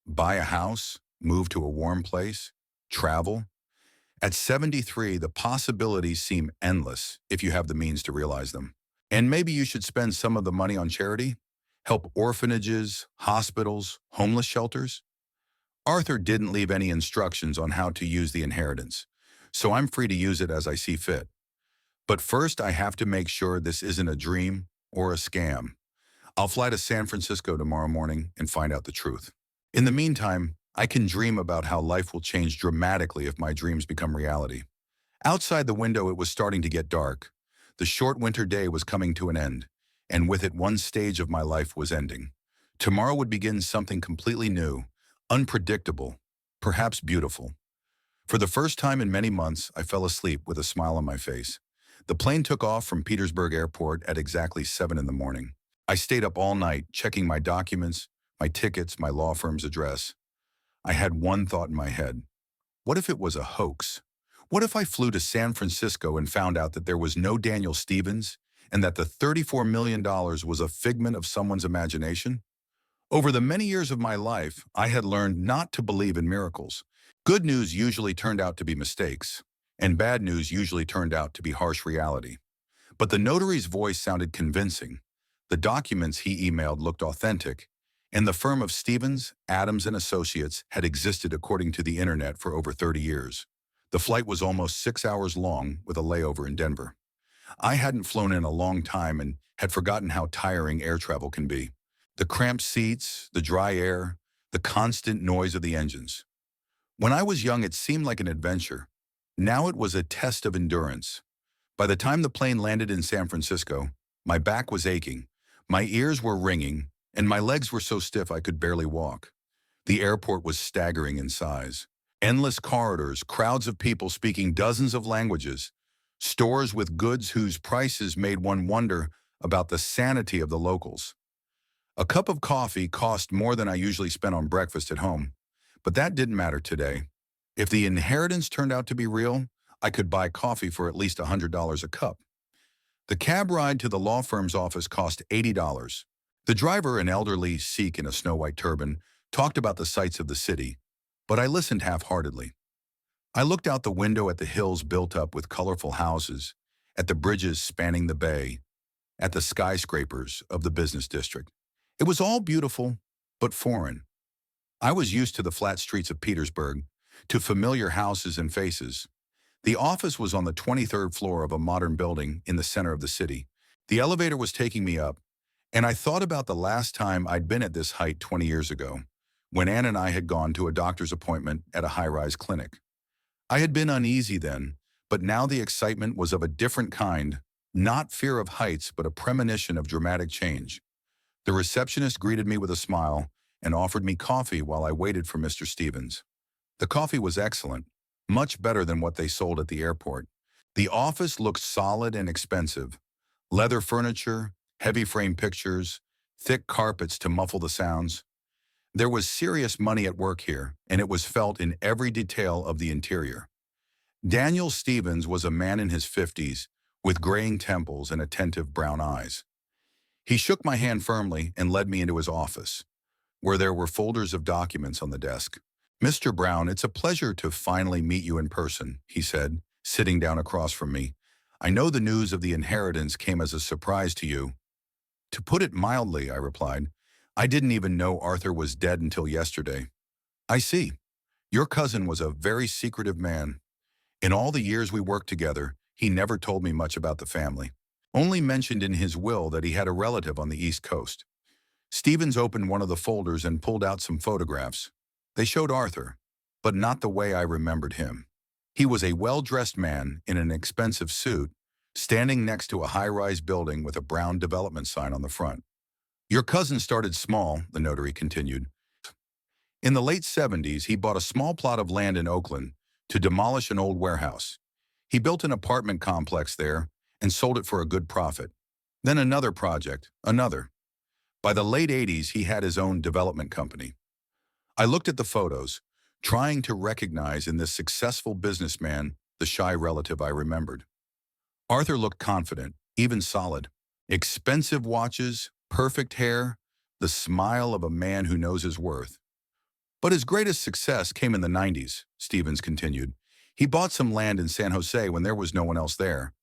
Buy a house, move to a warm place, travel. At 73, the possibilities seem endless if you have the means to realize them. And maybe you should spend some of the money on charity, help orphanages, hospitals, homeless shelters. Arthur didn't leave any instructions on how to use the inheritance, so I'm free to use it as I see fit. But first, I have to make sure this isn't a dream or a scam. I'll fly to San Francisco tomorrow morning and find out the truth. In the meantime, I can dream about how life will change dramatically if my dreams become reality. Outside the window, it was starting to get dark. The short winter day was coming to an end, and with it, one stage of my life was ending. Tomorrow would begin something completely new, unpredictable, perhaps beautiful. For the first time in many months, I fell asleep with a smile on my face. The plane took off from Petersburg Airport at exactly 7 in the morning. I stayed up all night, checking my documents, my tickets, my law firm's address. I had one thought in my head. What if it was a hoax? What if I flew to San Francisco and found out that there was no Daniel Stevens and that the $34 million was a figment of someone's imagination? Over the many years of my life, I had learned not to believe in miracles. Good news usually turned out to be mistakes, and bad news usually turned out to be harsh reality. But the notary's voice sounded convincing. The documents he emailed looked authentic, and the firm of Stevens, Adams and Associates had existed according to the internet for over 30 years. The flight was almost 6 hours long with a layover in Denver. I hadn't flown in a long time and had forgotten how tiring air travel can be. The cramped seats, the dry air, the constant noise of the engines. When I was young, it seemed like an adventure. Now it was a test of endurance. By the time the plane landed in San Francisco, my back was aching, my ears were ringing, and my legs were so stiff I could barely walk. The airport was staggering in size. Endless corridors, crowds of people speaking dozens of languages, stores with goods whose prices made one wonder about the sanity of the locals. A cup of coffee cost more than I usually spent on breakfast at home, but that didn't matter today. If the inheritance turned out to be real, I could buy coffee for at least $100 a cup. The cab ride to the law firm's office cost $80. The driver, an elderly Sikh in a snow-white turban, talked about the sights of the city, but I listened half-heartedly. I looked out the window at the hills built up with colorful houses, at the bridges spanning the bay, at the skyscrapers of the business district. It was all beautiful, but foreign. I was used to the flat streets of Petersburg, to familiar houses and faces. The office was on the 23rd floor of a modern building in the center of the city. The elevator was taking me up, and I thought about the last time I'd been at this height 20 years ago, when Ann and I had gone to a doctor's appointment at a high-rise clinic. I had been uneasy then, but now the excitement was of a different kind, not fear of heights, but a premonition of dramatic change. The receptionist greeted me with a smile and offered me coffee while I waited for Mr. Stevens. The coffee was excellent, much better than what they sold at the airport. The office looked solid and expensive. Leather furniture, heavy frame pictures, thick carpets to muffle the sounds. There was serious money at work here, and it was felt in every detail of the interior. Daniel Stevens was a man in his 50s, with graying temples and attentive brown eyes. He shook my hand firmly and led me into his office, where there were folders of documents on the desk. "Mr. Brown, it's a pleasure to finally meet you in person," he said, sitting down across from me. "I know the news of the inheritance came as a surprise to you." "To put it mildly," I replied, "I didn't even know Arthur was dead until yesterday." "I see. Your cousin was a very secretive man. In all the years we worked together, he never told me much about the family. Only mentioned in his will that he had a relative on the East Coast." Stevens opened one of the folders and pulled out some photographs. They showed Arthur, but not the way I remembered him. He was a well-dressed man in an expensive suit, standing next to a high-rise building with a brown development sign on the front. "Your cousin started small," the notary continued. "In the late 70s, he bought a small plot of land in Oakland to demolish an old warehouse. He built an apartment complex there and sold it for a good profit. Then another project, another. By the late 80s, he had his own development company." I looked at the photos, trying to recognize in this successful businessman the shy relative I remembered. Arthur looked confident, even solid. Expensive watches, perfect hair, the smile of a man who knows his worth. "But his greatest success came in the 90s, Stevens continued. "He bought some land in San Jose when there was no one else there.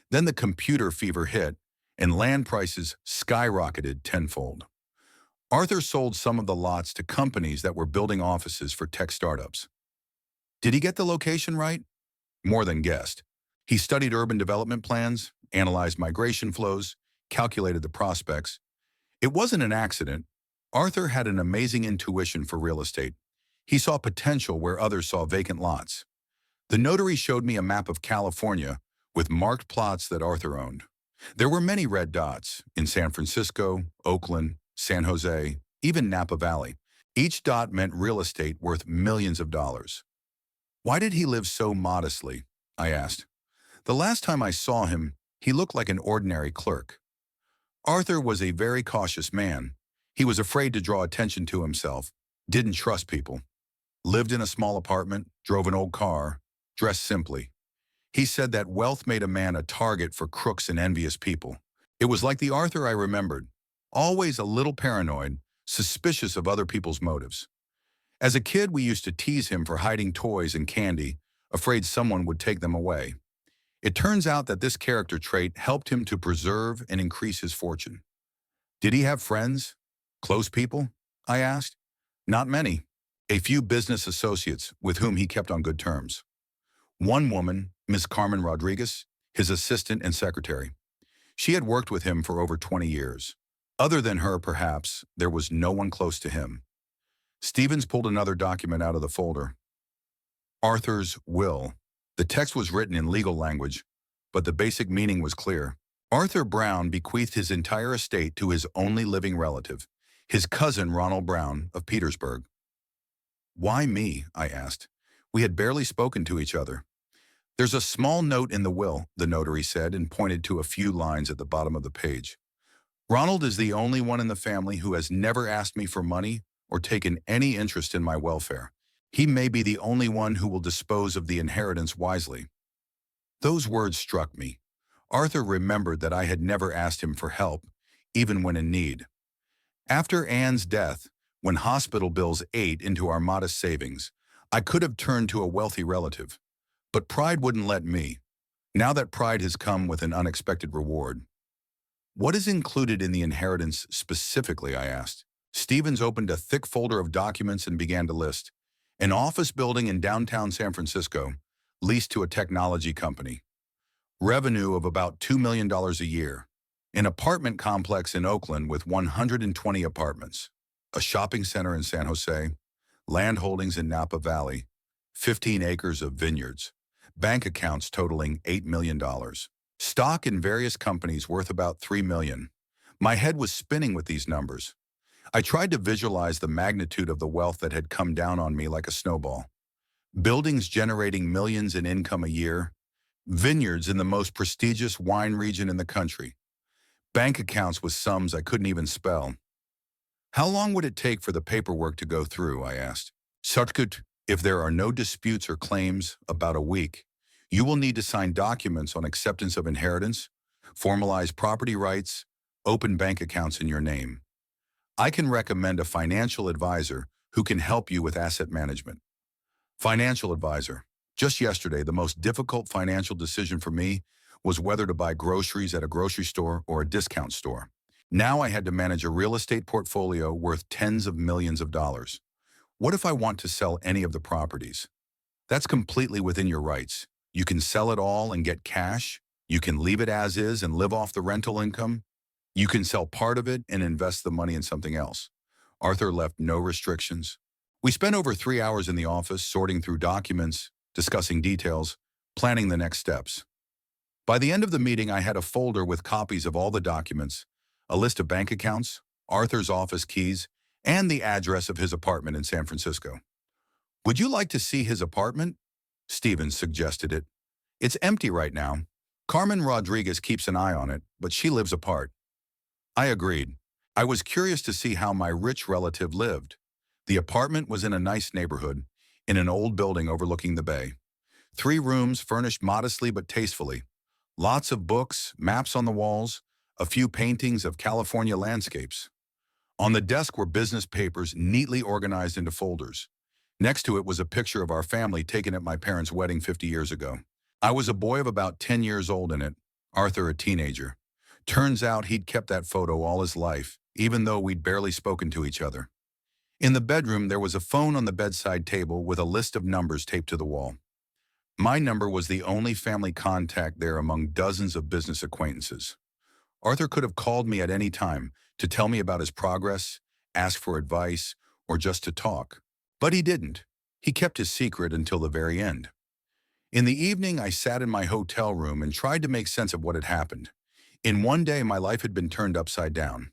Then the computer fever hit, and land prices skyrocketed tenfold. Arthur sold some of the lots to companies that were building offices for tech startups. Did he get the location right? More than guessed. He studied urban development plans, analyzed migration flows, calculated the prospects. It wasn't an accident. Arthur had an amazing intuition for real estate. He saw potential where others saw vacant lots. The notary showed me a map of California with marked plots that Arthur owned. There were many red dots in San Francisco, Oakland, San Jose, even Napa Valley. Each dot meant real estate worth millions of dollars. "Why did he live so modestly?" I asked. "The last time I saw him, he looked like an ordinary clerk." Arthur was a very cautious man. He was afraid to draw attention to himself, didn't trust people. Lived in a small apartment, drove an old car, dressed simply. He said that wealth made a man a target for crooks and envious people. It was like the Arthur I remembered, always a little paranoid, suspicious of other people's motives. As a kid, we used to tease him for hiding toys and candy, afraid someone would take them away. It turns out that this character trait helped him to preserve and increase his fortune. Did he have friends? Close people? I asked. Not many. A few business associates with whom he kept on good terms. One woman, Miss Carmen Rodriguez, his assistant and secretary. She had worked with him for over 20 years. Other than her, perhaps, there was no one close to him. Stevens pulled another document out of the folder. Arthur's will. The text was written in legal language, but the basic meaning was clear. Arthur Brown bequeathed his entire estate to his only living relative, his cousin Ronald Brown of Petersburg. Why me? I asked. We had barely spoken to each other. There's a small note in the will, the notary said, and pointed to a few lines at the bottom of the page. Ronald is the only one in the family who has never asked me for money or taken any interest in my welfare. He may be the only one who will dispose of the inheritance wisely. Those words struck me. Arthur remembered that I had never asked him for help, even when in need. After Anne's death, when hospital bills ate into our modest savings, I could have turned to a wealthy relative. But pride wouldn't let me. Now that pride has come with an unexpected reward. What is included in the inheritance specifically, I asked. Stevens opened a thick folder of documents and began to list. An office building in downtown San Francisco, leased to a technology company. Revenue of about $2 million a year. An apartment complex in Oakland with 120 apartments. A shopping center in San Jose. Land holdings in Napa Valley. 15 acres of vineyards. Bank accounts totaling $8 million. Stock in various companies worth about $3 million. My head was spinning with these numbers. I tried to visualize the magnitude of the wealth that had come down on me like a snowball. Buildings generating millions in income a year. Vineyards in the most prestigious wine region in the country. Bank accounts with sums I couldn't even spell. How long would it take for the paperwork to go through, I asked. Sartkut, if there are no disputes or claims, about a week. You will need to sign documents on acceptance of inheritance, formalize property rights, open bank accounts in your name. I can recommend a financial advisor who can help you with asset management. Financial advisor. Just yesterday, the most difficult financial decision for me was whether to buy groceries at a grocery store or a discount store. Now I had to manage a real estate portfolio worth tens of millions of dollars. What if I want to sell any of the properties? That's completely within your rights. You can sell it all and get cash. You can leave it as is and live off the rental income. You can sell part of it and invest the money in something else. Arthur left no restrictions. We spent over 3 hours in the office sorting through documents, discussing details, planning the next steps. By the end of the meeting, I had a folder with copies of all the documents, a list of bank accounts, Arthur's office keys, and the address of his apartment in San Francisco. Would you like to see his apartment? Stevens suggested it. It's empty right now. Carmen Rodriguez keeps an eye on it, but she lives apart. I agreed. I was curious to see how my rich relative lived. The apartment was in a nice neighborhood, in an old building overlooking the bay. 3 rooms furnished modestly but tastefully. Lots of books, maps on the walls, a few paintings of California landscapes. On the desk were business papers neatly organized into folders. Next to it was a picture of our family taken at my parents' wedding 50 years ago. I was a boy of about 10 years old in it, Arthur a teenager. Turns out he'd kept that photo all his life, even though we'd barely spoken to each other. In the bedroom, there was a phone on the bedside table with a list of numbers taped to the wall. My number was the only family contact there among dozens of business acquaintances. Arthur could have called me at any time to tell me about his progress, ask for advice, or just to talk. But he didn't. He kept his secret until the very end. In the evening, I sat in my hotel room and tried to make sense of what had happened. In one day, my life had been turned upside down.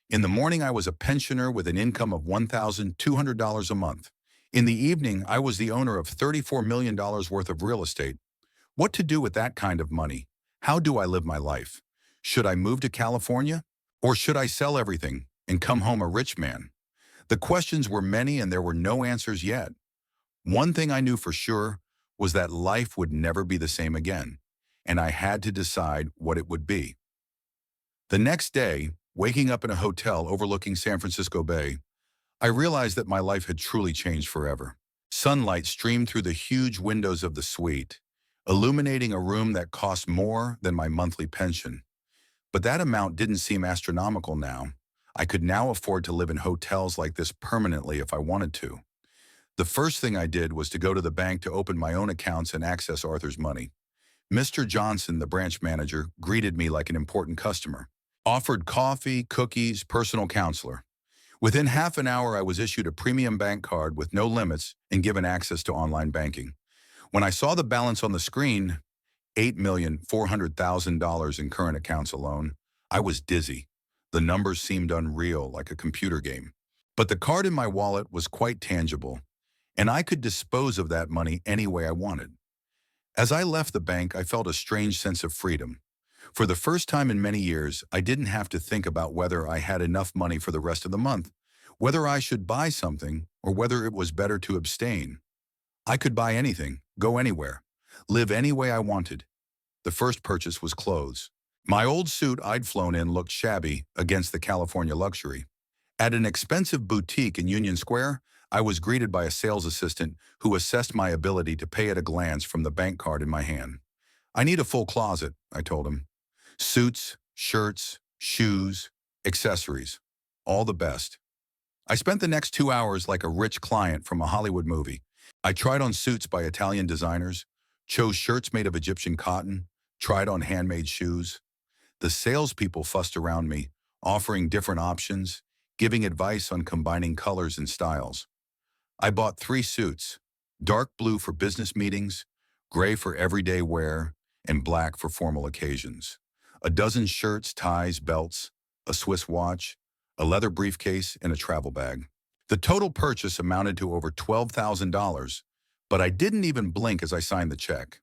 In the morning, I was a pensioner with an income of $1,200 a month. In the evening, I was the owner of $34 million worth of real estate. What to do with that kind of money? How do I live my life? Should I move to California? Or should I sell everything and come home a rich man? The questions were many and there were no answers yet. One thing I knew for sure was that life would never be the same again, and I had to decide what it would be. The next day, waking up in a hotel overlooking San Francisco Bay, I realized that my life had truly changed forever. Sunlight streamed through the huge windows of the suite, illuminating a room that cost more than my monthly pension. But that amount didn't seem astronomical now. I could now afford to live in hotels like this permanently if I wanted to. The first thing I did was to go to the bank to open my own accounts and access Arthur's money. Mr. Johnson, the branch manager, greeted me like an important customer. Offered coffee, cookies, personal counselor. Within half an hour, I was issued a premium bank card with no limits and given access to online banking. When I saw the balance on the screen, $8,400,000 in current accounts alone, I was dizzy. The numbers seemed unreal, like a computer game. But the card in my wallet was quite tangible, and I could dispose of that money any way I wanted. As I left the bank, I felt a strange sense of freedom. For the first time in many years, I didn't have to think about whether I had enough money for the rest of the month, whether I should buy something, or whether it was better to abstain. I could buy anything, go anywhere, live any way I wanted. The first purchase was clothes. My old suit I'd flown in looked shabby against the California luxury. At an expensive boutique in Union Square, I was greeted by a sales assistant who assessed my ability to pay at a glance from the bank card in my hand. "I need a full closet," I told him. "Suits, shirts, shoes, accessories, all the best." I spent the next 2 hours like a rich client from a Hollywood movie. I tried on suits by Italian designers, chose shirts made of Egyptian cotton, tried on handmade shoes. The salespeople fussed around me, offering different options, giving advice on combining colors and styles. I bought 3 suits, dark blue for business meetings, gray for everyday wear, and black for formal occasions. A dozen shirts, ties, belts, a Swiss watch, a leather briefcase, and a travel bag. The total purchase amounted to over $12,000, but I didn't even blink as I signed the check.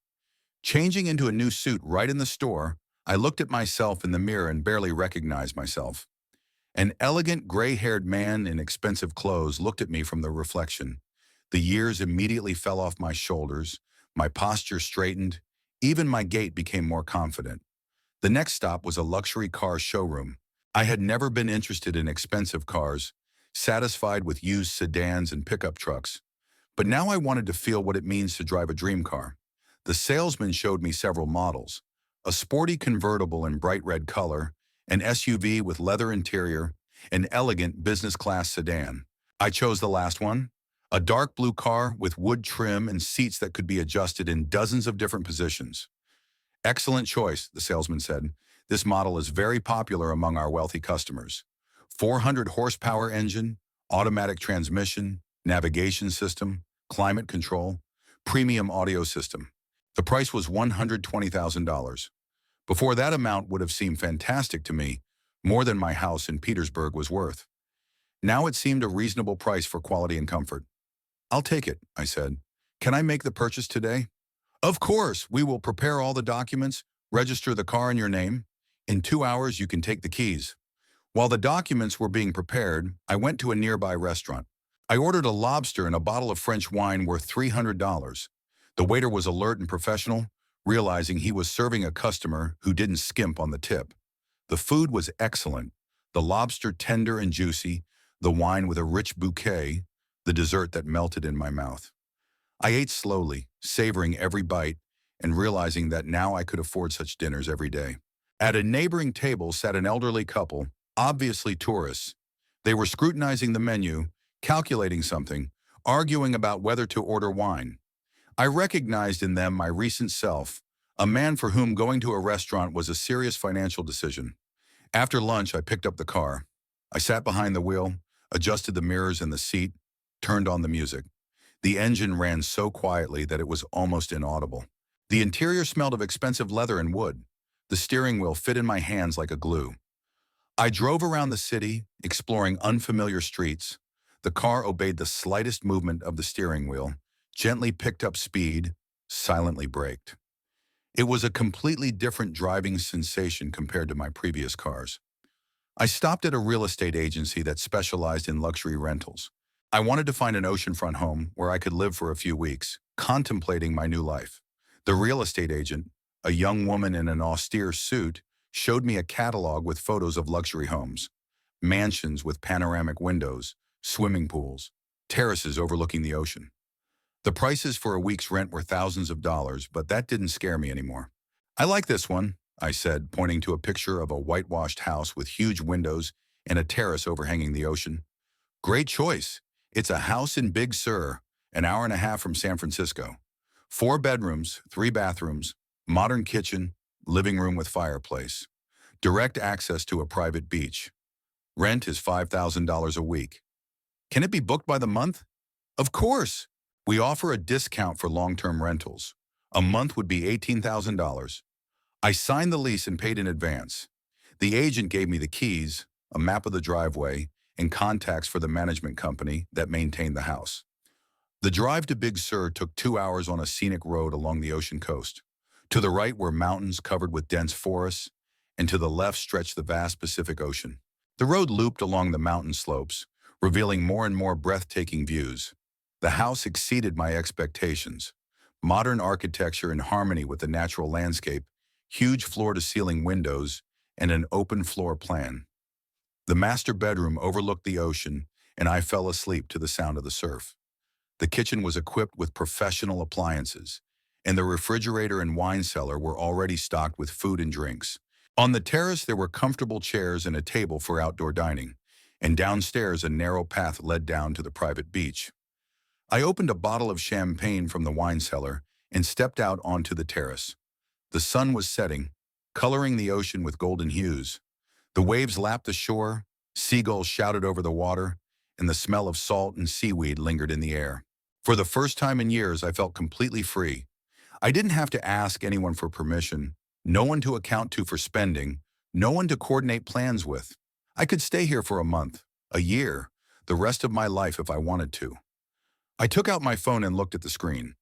Changing into a new suit right in the store, I looked at myself in the mirror and barely recognized myself. An elegant gray-haired man in expensive clothes looked at me from the reflection. The years immediately fell off my shoulders, my posture straightened, even my gait became more confident. The next stop was a luxury car showroom. I had never been interested in expensive cars, satisfied with used sedans and pickup trucks. But now I wanted to feel what it means to drive a dream car. The salesman showed me several models: a sporty convertible in bright red color, an SUV with leather interior, an elegant business-class sedan. I chose the last one, a dark blue car with wood trim and seats that could be adjusted in dozens of different positions. "Excellent choice," the salesman said. "This model is very popular among our wealthy customers. 400 horsepower engine, automatic transmission, navigation system, climate control, premium audio system." The price was $120,000. Before, that amount would have seemed fantastic to me, more than my house in Petersburg was worth. Now it seemed a reasonable price for quality and comfort. "I'll take it," I said. "Can I make the purchase today?" "Of course, we will prepare all the documents, register the car in your name. In 2 hours, you can take the keys." While the documents were being prepared, I went to a nearby restaurant. I ordered a lobster and a bottle of French wine worth $300. The waiter was alert and professional, realizing he was serving a customer who didn't skimp on the tip. The food was excellent, the lobster tender and juicy, the wine with a rich bouquet, the dessert that melted in my mouth. I ate slowly, savoring every bite, and realizing that now I could afford such dinners every day. At a neighboring table sat an elderly couple, obviously tourists. They were scrutinizing the menu, calculating something, arguing about whether to order wine. I recognized in them my recent self, a man for whom going to a restaurant was a serious financial decision. After lunch, I picked up the car. I sat behind the wheel, adjusted the mirrors in the seat, turned on the music. The engine ran so quietly that it was almost inaudible. The interior smelled of expensive leather and wood. The steering wheel fit in my hands like a glue. I drove around the city, exploring unfamiliar streets. The car obeyed the slightest movement of the steering wheel, gently picked up speed, silently braked. It was a completely different driving sensation compared to my previous cars. I stopped at a real estate agency that specialized in luxury rentals. I wanted to find an oceanfront home where I could live for a few weeks, contemplating my new life. The real estate agent, a young woman in an austere suit, showed me a catalog with photos of luxury homes, mansions with panoramic windows, swimming pools, terraces overlooking the ocean. The prices for a week's rent were thousands of dollars, but that didn't scare me anymore. I like this one, I said, pointing to a picture of a whitewashed house with huge windows and a terrace overhanging the ocean. Great choice. It's a house in Big Sur, an hour and a half from San Francisco. 4 bedrooms, 3 bathrooms, modern kitchen, living room with fireplace. Direct access to a private beach. Rent is $5,000 a week. Can it be booked by the month? Of course. We offer a discount for long-term rentals. A month would be $18,000. I signed the lease and paid in advance. The agent gave me the keys, a map of the driveway, and contacts for the management company that maintained the house. The drive to Big Sur took 2 hours on a scenic road along the ocean coast. To the right were mountains covered with dense forests, and to the left stretched the vast Pacific Ocean. The road looped along the mountain slopes, revealing more and more breathtaking views. The house exceeded my expectations. Modern architecture in harmony with the natural landscape, huge floor-to-ceiling windows, and an open floor plan. The master bedroom overlooked the ocean, and I fell asleep to the sound of the surf. The kitchen was equipped with professional appliances, and the refrigerator and wine cellar were already stocked with food and drinks. On the terrace, there were comfortable chairs and a table for outdoor dining, and downstairs a narrow path led down to the private beach. I opened a bottle of champagne from the wine cellar and stepped out onto the terrace. The sun was setting, coloring the ocean with golden hues. The waves lapped the shore, seagulls shouted over the water, and the smell of salt and seaweed lingered in the air. For the first time in years, I felt completely free. I didn't have to ask anyone for permission, no one to account to for spending, no one to coordinate plans with. I could stay here for a month, a year, the rest of my life if I wanted to. I took out my phone and looked at the screen.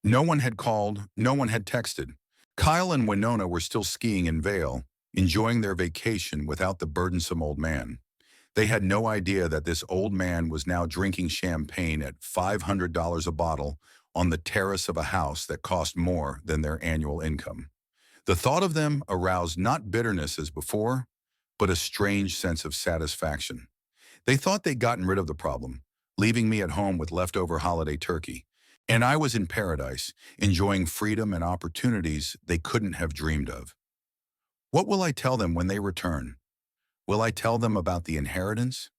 No one had called, no one had texted. Kyle and Winona were still skiing in Vail, enjoying their vacation without the burdensome old man. They had no idea that this old man was now drinking champagne at $500 a bottle on the terrace of a house that cost more than their annual income. The thought of them aroused not bitterness as before, but a strange sense of satisfaction. They thought they'd gotten rid of the problem, leaving me at home with leftover holiday turkey. And I was in paradise, enjoying freedom and opportunities they couldn't have dreamed of. What will I tell them when they return? Will I tell them about the inheritance?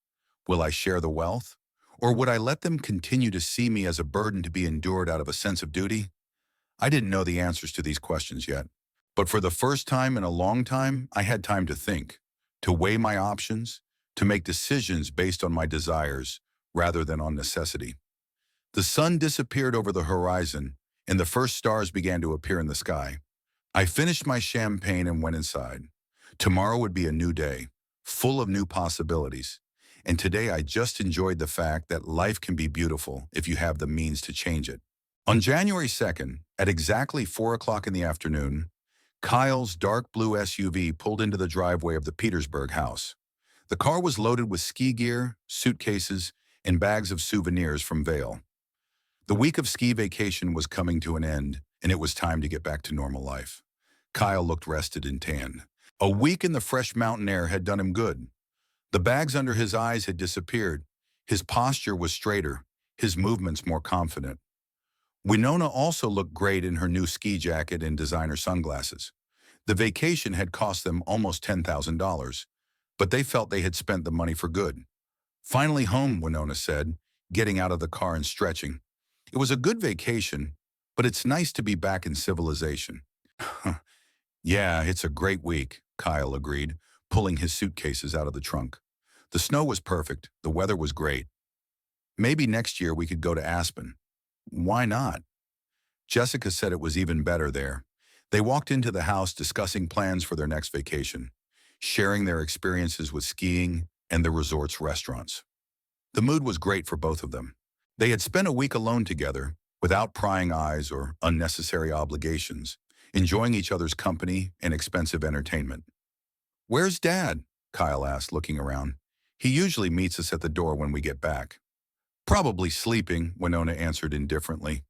Will I share the wealth? Or would I let them continue to see me as a burden to be endured out of a sense of duty? I didn't know the answers to these questions yet. But for the first time in a long time, I had time to think, to weigh my options, to make decisions based on my desires rather than on necessity. The sun disappeared over the horizon, and the first stars began to appear in the sky. I finished my champagne and went inside. Tomorrow would be a new day, full of new possibilities. And today I just enjoyed the fact that life can be beautiful if you have the means to change it. On January 2nd, at exactly 4 o'clock in the afternoon, Kyle's dark blue SUV pulled into the driveway of the Petersburg house. The car was loaded with ski gear, suitcases, and bags of souvenirs from Vail. The week of ski vacation was coming to an end, and it was time to get back to normal life. Kyle looked rested and tanned. A week in the fresh mountain air had done him good. The bags under his eyes had disappeared. His posture was straighter, his movements more confident. Winona also looked great in her new ski jacket and designer sunglasses. The vacation had cost them almost $10,000, but they felt they had spent the money for good. Finally home, Winona said, getting out of the car and stretching. It was a good vacation, but it's nice to be back in civilization. Yeah, it's a great week, Kyle agreed, pulling his suitcases out of the trunk. The snow was perfect, the weather was great. Maybe next year we could go to Aspen. Why not? Jessica said it was even better there. They walked into the house discussing plans for their next vacation, sharing their experiences with skiing and the resort's restaurants. The mood was great for both of them. They had spent a week alone together, without prying eyes or unnecessary obligations, enjoying each other's company and expensive entertainment. "Where's Dad?" Kyle asked, looking around. "He usually meets us at the door when we get back." "Probably sleeping," Winona answered indifferently.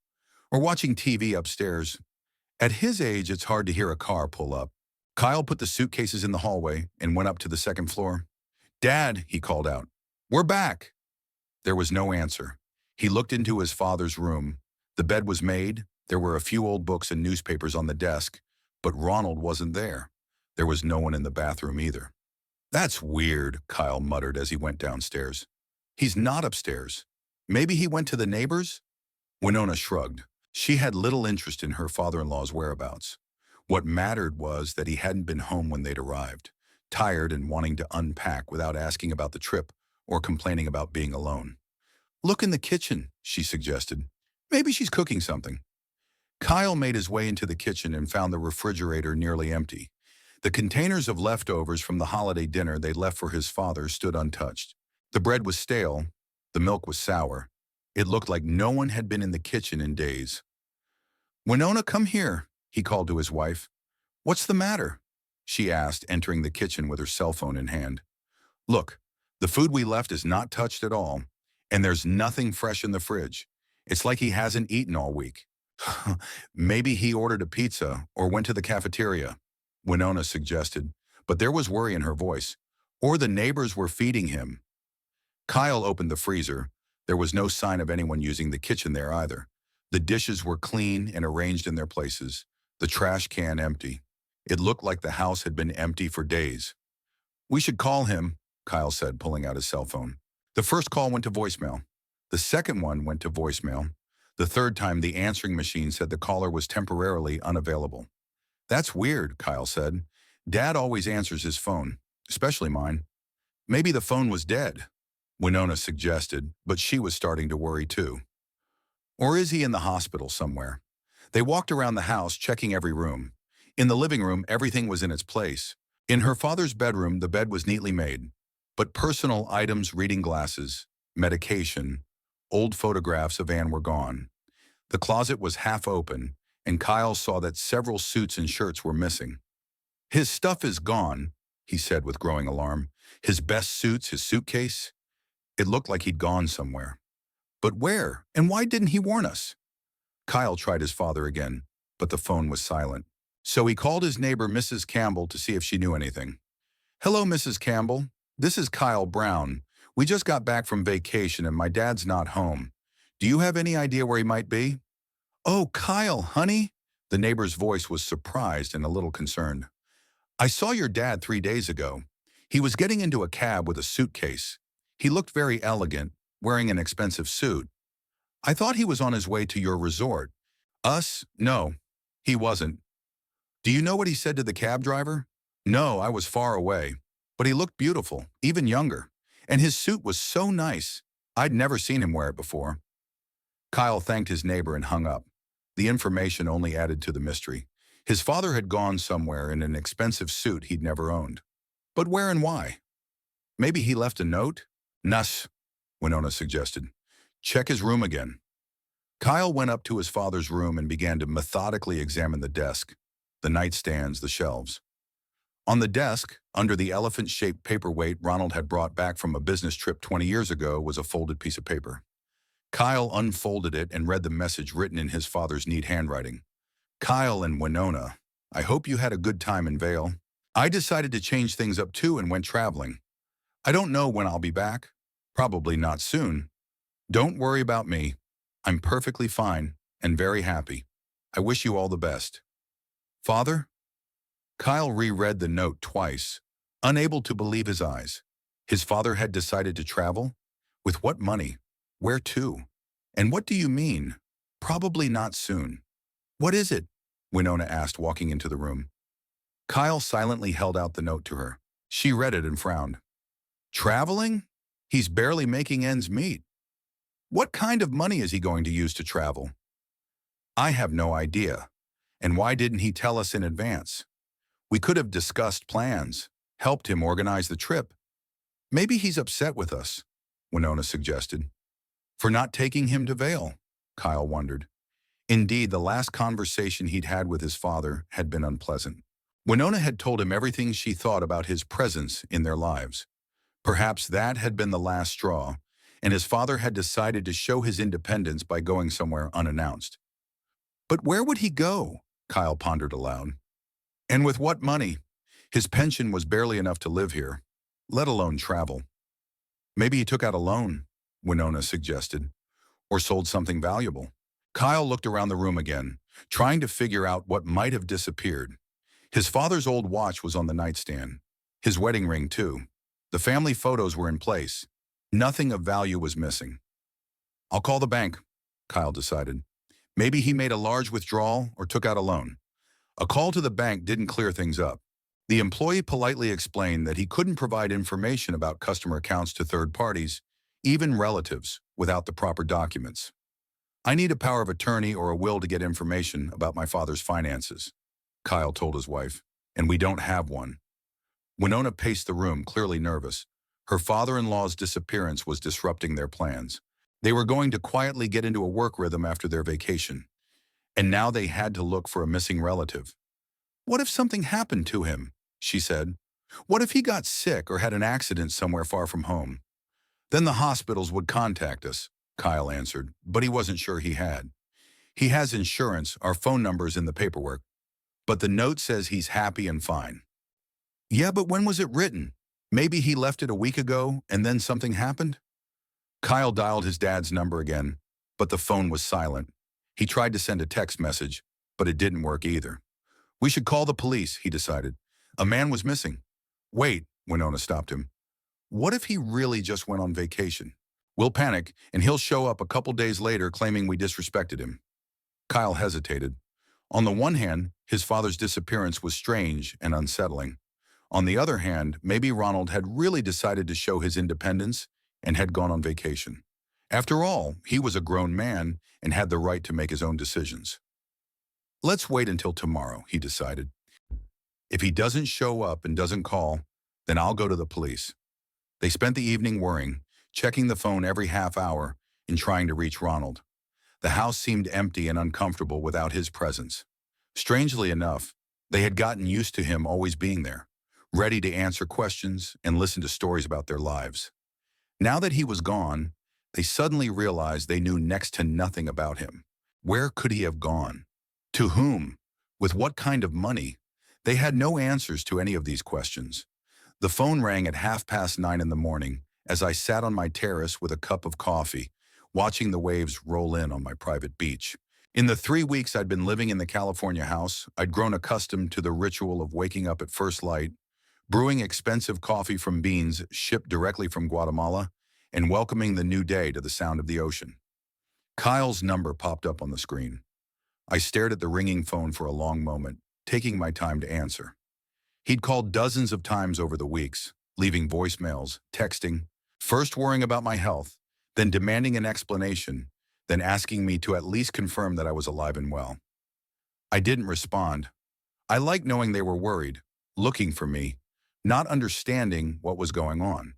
"Or watching TV upstairs. At his age, it's hard to hear a car pull up." Kyle put the suitcases in the hallway and went up to the second floor. "Dad," he called out. "We're back." There was no answer. He looked into his father's room. The bed was made. There were a few old books and newspapers on the desk, but Ronald wasn't there. There was no one in the bathroom either. "That's weird," Kyle muttered as he went downstairs. "He's not upstairs. Maybe he went to the neighbors?" Winona shrugged. She had little interest in her father-in-law's whereabouts. What mattered was that he hadn't been home when they'd arrived, tired and wanting to unpack without asking about the trip or complaining about being alone. "Look in the kitchen," she suggested. "Maybe she's cooking something." Kyle made his way into the kitchen and found the refrigerator nearly empty. The containers of leftovers from the holiday dinner they'd left for his father stood untouched. The bread was stale. The milk was sour. It looked like no one had been in the kitchen in days. "Winona, come here," he called to his wife. "What's the matter?" she asked, entering the kitchen with her cell phone in hand. "Look, the food we left is not touched at all, and there's nothing fresh in the fridge. It's like he hasn't eaten all week." "Maybe he ordered a pizza or went to the cafeteria," Winona suggested, but there was worry in her voice. "Or the neighbors were feeding him." Kyle opened the freezer. There was no sign of anyone using the kitchen there either. The dishes were clean and arranged in their places, the trash can empty. It looked like the house had been empty for days. "We should call him," Kyle said, pulling out his cell phone. The first call went to voicemail. The second one went to voicemail. The third time, the answering machine said the caller was temporarily unavailable. "That's weird," Kyle said. "Dad always answers his phone, especially mine." "Maybe the phone was dead," Winona suggested, but she was starting to worry too. "Or is he in the hospital somewhere?" They walked around the house, checking every room. In the living room, everything was in its place. In her father's bedroom, the bed was neatly made, but personal items, reading glasses, medication, old photographs of Anne were gone. The closet was half open, and Kyle saw that several suits and shirts were missing. "His stuff is gone," he said with growing alarm. "His best suits, his suitcase." It looked like he'd gone somewhere. But where? And why didn't he warn us? Kyle tried his father again, but the phone was silent. So he called his neighbor, Mrs. Campbell, to see if she knew anything. "Hello, Mrs. Campbell. This is Kyle Brown. We just got back from vacation and my dad's not home. Do you have any idea where he might be?" "Oh, Kyle, honey." The neighbor's voice was surprised and a little concerned. "I saw your dad 3 days ago. He was getting into a cab with a suitcase. He looked very elegant, wearing an expensive suit. I thought he was on his way to your resort." "Us? No, he wasn't." "Do you know what he said to the cab driver?" "No, I was far away. But he looked beautiful, even younger. And his suit was so nice. I'd never seen him wear it before." Kyle thanked his neighbor and hung up. The information only added to the mystery. His father had gone somewhere in an expensive suit he'd never owned. But where and why? Maybe he left a note? "Nuss," Winona suggested. "Check his room again." Kyle went up to his father's room and began to methodically examine the desk, the nightstands, the shelves. On the desk, under the elephant-shaped paperweight Ronald had brought back from a business trip 20 years ago, was a folded piece of paper. Kyle unfolded it and read the message written in his father's neat handwriting. "Kyle and Winona, I hope you had a good time in Vail. I decided to change things up too and went traveling. I don't know when I'll be back. Probably not soon. Don't worry about me. I'm perfectly fine and very happy. I wish you all the best. Father?" Kyle reread the note twice, unable to believe his eyes. His father had decided to travel? With what money? Where to? And what do you mean? Probably not soon. "What is it?" Winona asked, walking into the room. Kyle silently held out the note to her. She read it and frowned. "Traveling? He's barely making ends meet. What kind of money is he going to use to travel?" "I have no idea. And why didn't he tell us in advance? We could have discussed plans, helped him organize the trip. Maybe he's upset with us," Winona suggested. "For not taking him to Vail," Kyle wondered. Indeed, the last conversation he'd had with his father had been unpleasant. Winona had told him everything she thought about his presence in their lives. Perhaps that had been the last straw, and his father had decided to show his independence by going somewhere unannounced. But where would he go? Kyle pondered aloud. And with what money? His pension was barely enough to live here, let alone travel. Maybe he took out a loan, Winona suggested, or sold something valuable. Kyle looked around the room again, trying to figure out what might have disappeared. His father's old watch was on the nightstand. His wedding ring, too. The family photos were in place. Nothing of value was missing. I'll call the bank, Kyle decided. Maybe he made a large withdrawal or took out a loan. A call to the bank didn't clear things up. The employee politely explained that he couldn't provide information about customer accounts to third parties, even relatives, without the proper documents. I need a power of attorney or a will to get information about my father's finances, Kyle told his wife, and we don't have one. Winona paced the room, clearly nervous. Her father-in-law's disappearance was disrupting their plans. They were going to quietly get into a work rhythm after their vacation, and now they had to look for a missing relative. What if something happened to him? She said. What if he got sick or had an accident somewhere far from home? Then the hospitals would contact us, Kyle answered, but he wasn't sure he had. He has insurance, our phone number's in the paperwork, but the note says he's happy and fine. Yeah, but when was it written? Maybe he left it a week ago and then something happened? Kyle dialed his dad's number again, but the phone was silent. He tried to send a text message, but it didn't work either. We should call the police, he decided. A man was missing. Wait, Winona stopped him. What if he really just went on vacation? We'll panic, and he'll show up a couple days later claiming we disrespected him. Kyle hesitated. On the one hand, his father's disappearance was strange and unsettling. On the other hand, maybe Ronald had really decided to show his independence and had gone on vacation. After all, he was a grown man and had the right to make his own decisions. Let's wait until tomorrow, he decided. If he doesn't show up and doesn't call, then I'll go to the police. They spent the evening worrying, checking the phone every half hour and trying to reach Ronald. The house seemed empty and uncomfortable without his presence. Strangely enough, they had gotten used to him always being there, ready to answer questions and listen to stories about their lives. Now that he was gone, they suddenly realized they knew next to nothing about him. Where could he have gone? To whom? With what kind of money? They had no answers to any of these questions. The phone rang at 9:30 in the morning as I sat on my terrace with a cup of coffee, watching the waves roll in on my private beach. In the 3 weeks I'd been living in the California house, I'd grown accustomed to the ritual of waking up at first light, brewing expensive coffee from beans shipped directly from Guatemala, and welcoming the new day to the sound of the ocean. Kyle's number popped up on the screen. I stared at the ringing phone for a long moment, taking my time to answer. He'd called dozens of times over the weeks, leaving voicemails, texting, first worrying about my health, then demanding an explanation, then asking me to at least confirm that I was alive and well. I didn't respond. I liked knowing they were worried, looking for me, not understanding what was going on.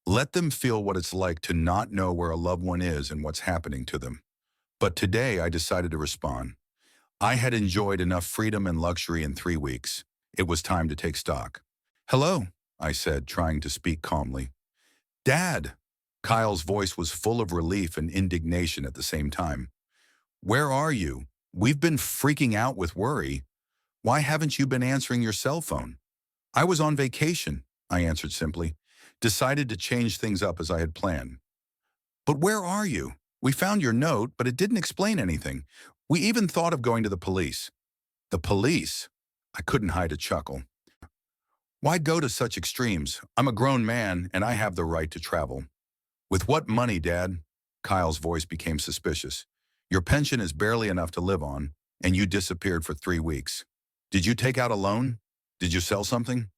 Let them feel what it's like to not know where a loved one is and what's happening to them. But today I decided to respond. I had enjoyed enough freedom and luxury in 3 weeks. It was time to take stock. Hello, I said, trying to speak calmly. Dad! Kyle's voice was full of relief and indignation at the same time. Where are you? We've been freaking out with worry. Why haven't you been answering your cell phone? I was on vacation, I answered simply, decided to change things up as I had planned. But where are you? We found your note, but it didn't explain anything. We even thought of going to the police. The police? I couldn't hide a chuckle. Why go to such extremes? I'm a grown man, and I have the right to travel. With what money, Dad? Kyle's voice became suspicious. Your pension is barely enough to live on, and you disappeared for 3 weeks. Did you take out a loan? Did you sell something?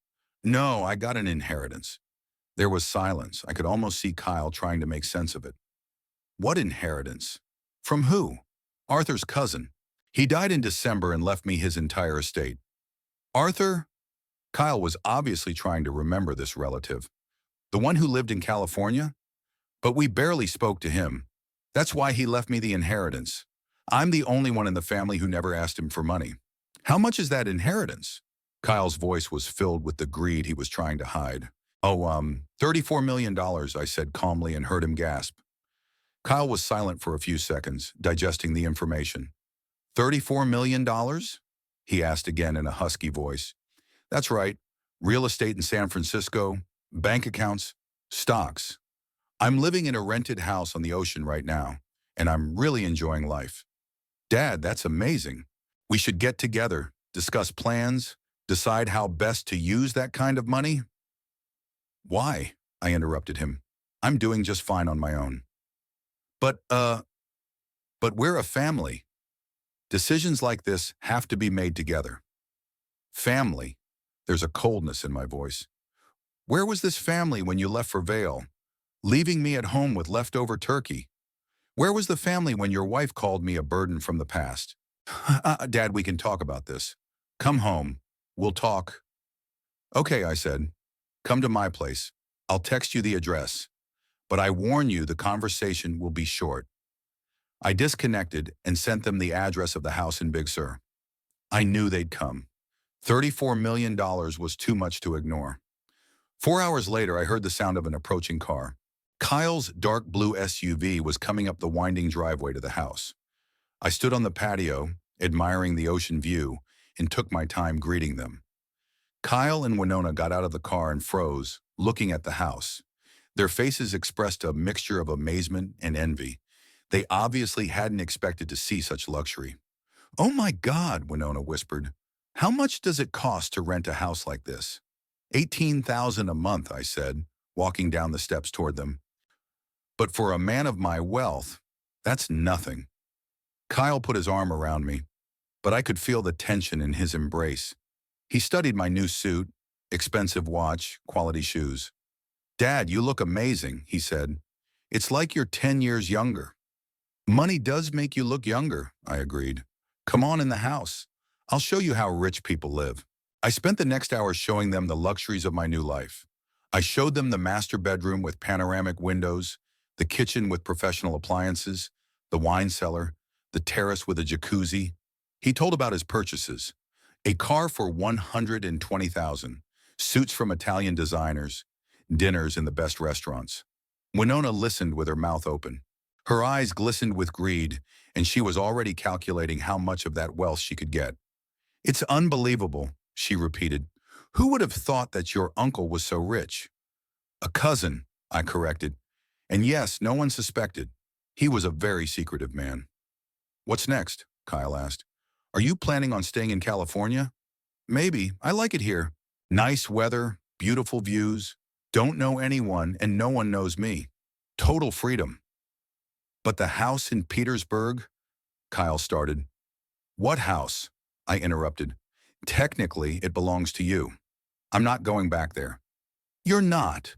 No, I got an inheritance. There was silence. I could almost see Kyle trying to make sense of it. What inheritance? From who? Arthur's cousin. He died in December and left me his entire estate. Arthur? Kyle was obviously trying to remember this relative. The one who lived in California? But we barely spoke to him. That's why he left me the inheritance. I'm the only one in the family who never asked him for money. How much is that inheritance? Kyle's voice was filled with the greed he was trying to hide. $34 million, I said calmly and heard him gasp. Kyle was silent for a few seconds, digesting the information. $34 million? He asked again in a husky voice. That's right. real estate in San Francisco, bank accounts, stocks. I'm living in a rented house on the ocean right now, and I'm really enjoying life. Dad, that's amazing. We should get together, discuss plans, decide how best to use that kind of money. Why? I interrupted him. I'm doing just fine on my own. But, uh, but we're a family. Decisions like this have to be made together. Family. There's a coldness in my voice. Where was this family when you left for Vail, leaving me at home with leftover turkey? Where was the family when your wife called me a burden from the past? Dad, we can talk about this. Come home. We'll talk. Okay, I said. Come to my place. I'll text you the address. But I warn you the conversation will be short. I disconnected and sent them the address of the house in Big Sur. I knew they'd come. $34 million was too much to ignore. 4 hours later, I heard the sound of an approaching car. Kyle's dark blue SUV was coming up the winding driveway to the house. I stood on the patio, admiring the ocean view, and took my time greeting them. Kyle and Winona got out of the car and froze, looking at the house. Their faces expressed a mixture of amazement and envy. They obviously hadn't expected to see such luxury. "Oh my God," Winona whispered. "How much does it cost to rent a house like this?" $18,000 a month, I said, walking down the steps toward them. But for a man of my wealth, that's nothing. Kyle put his arm around me, but I could feel the tension in his embrace. He studied my new suit, expensive watch, quality shoes. "Dad, you look amazing," he said. "It's like you're 10 years younger." "Money does make you look younger," I agreed. "Come on in the house. I'll show you how rich people live." I spent the next hour showing them the luxuries of my new life. I showed them the master bedroom with panoramic windows, the kitchen with professional appliances, the wine cellar, the terrace with a jacuzzi. He told about his purchases. A car for $120,000, suits from Italian designers, dinners in the best restaurants. Winona listened with her mouth open. Her eyes glistened with greed, and she was already calculating how much of that wealth she could get. "It's unbelievable," she repeated. "Who would have thought that your uncle was so rich?" "A cousin," I corrected. And yes, no one suspected. He was a very secretive man. "What's next?" Kyle asked. "Are you planning on staying in California?" "Maybe. I like it here. Nice weather, beautiful views. Don't know anyone, and no one knows me. Total freedom." "But the house in Petersburg?" Kyle started. "What house?" I interrupted. "Technically, it belongs to you. I'm not going back there." "You're not."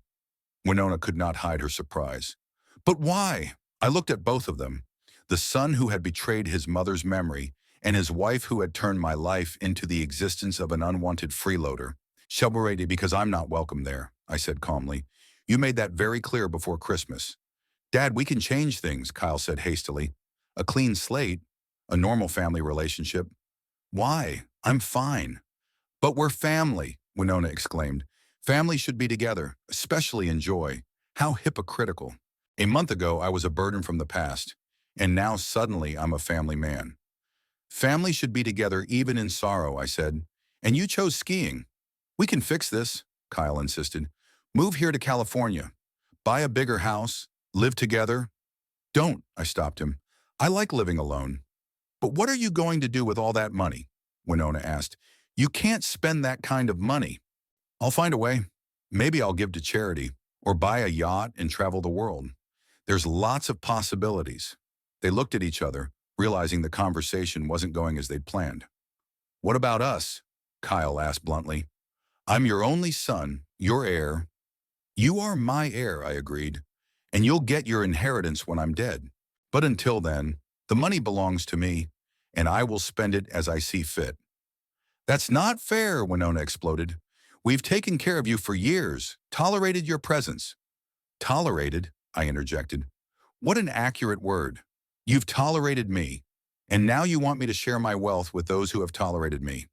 Winona could not hide her surprise. "But why?" I looked at both of them. The son who had betrayed his mother's memory and his wife who had turned my life into the existence of an unwanted freeloader. "Shelburne, because I'm not welcome there," I said calmly. "You made that very clear before Christmas." "Dad, we can change things," Kyle said hastily. "A clean slate, a normal family relationship." "Why? I'm fine." "But we're family," Winona exclaimed. "Family should be together, especially in joy." How hypocritical. A month ago, I was a burden from the past, and now suddenly I'm a family man. "Family should be together even in sorrow," I said. "And you chose skiing." "We can fix this," Kyle insisted. "Move here to California. Buy a bigger house. Live together." "Don't," I stopped him. "I like living alone." "But what are you going to do with all that money?" Winona asked. "You can't spend that kind of money." "I'll find a way. Maybe I'll give to charity, or buy a yacht and travel the world. There's lots of possibilities." They looked at each other, realizing the conversation wasn't going as they'd planned. "What about us?" Kyle asked bluntly. "I'm your only son, your heir." "You are my heir," I agreed. "And you'll get your inheritance when I'm dead. But until then, the money belongs to me, and I will spend it as I see fit." "That's not fair," Winona exploded. "We've taken care of you for years, tolerated your presence." "Tolerated?" I interjected. "What an accurate word. You've tolerated me, and now you want me to share my wealth with those who have tolerated me."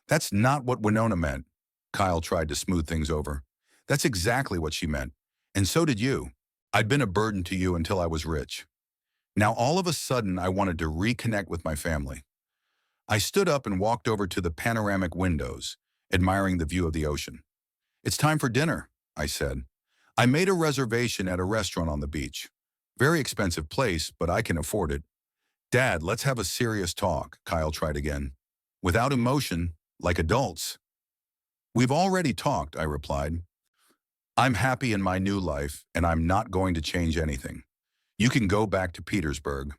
"That's not what Winona meant." Kyle tried to smooth things over. "That's exactly what she meant. And so did you. I'd been a burden to you until I was rich. Now all of a sudden I wanted to reconnect with my family." I stood up and walked over to the panoramic windows, admiring the view of the ocean. It's time for dinner, I said. I made a reservation at a restaurant on the beach. Very expensive place, but I can afford it. Dad, let's have a serious talk, Kyle tried again. Without emotion, like adults. We've already talked, I replied. I'm happy in my new life, and I'm not going to change anything. You can go back to Petersburg.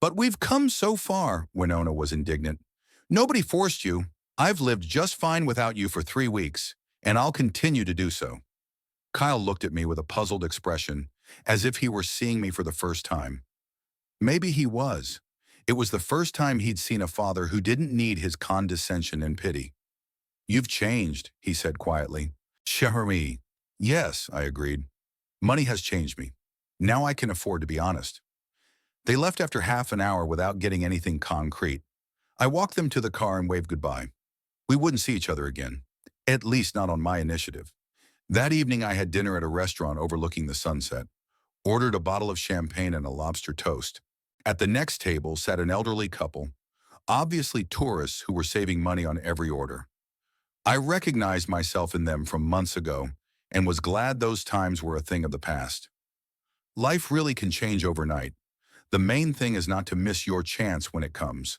But we've come so far, Winona was indignant. Nobody forced you. I've lived just fine without you for 3 weeks, and I'll continue to do so. Kyle looked at me with a puzzled expression, as if he were seeing me for the first time. Maybe he was. It was the first time he'd seen a father who didn't need his condescension and pity. You've changed, he said quietly. Cher. Yes, I agreed. Money has changed me. Now I can afford to be honest. They left after half an hour without getting anything concrete. I walked them to the car and waved goodbye. We wouldn't see each other again, at least not on my initiative. That evening I had dinner at a restaurant overlooking the sunset, ordered a bottle of champagne and a lobster toast. At the next table sat an elderly couple, obviously tourists who were saving money on every order. I recognized myself in them from months ago and was glad those times were a thing of the past. Life really can change overnight. The main thing is not to miss your chance when it comes,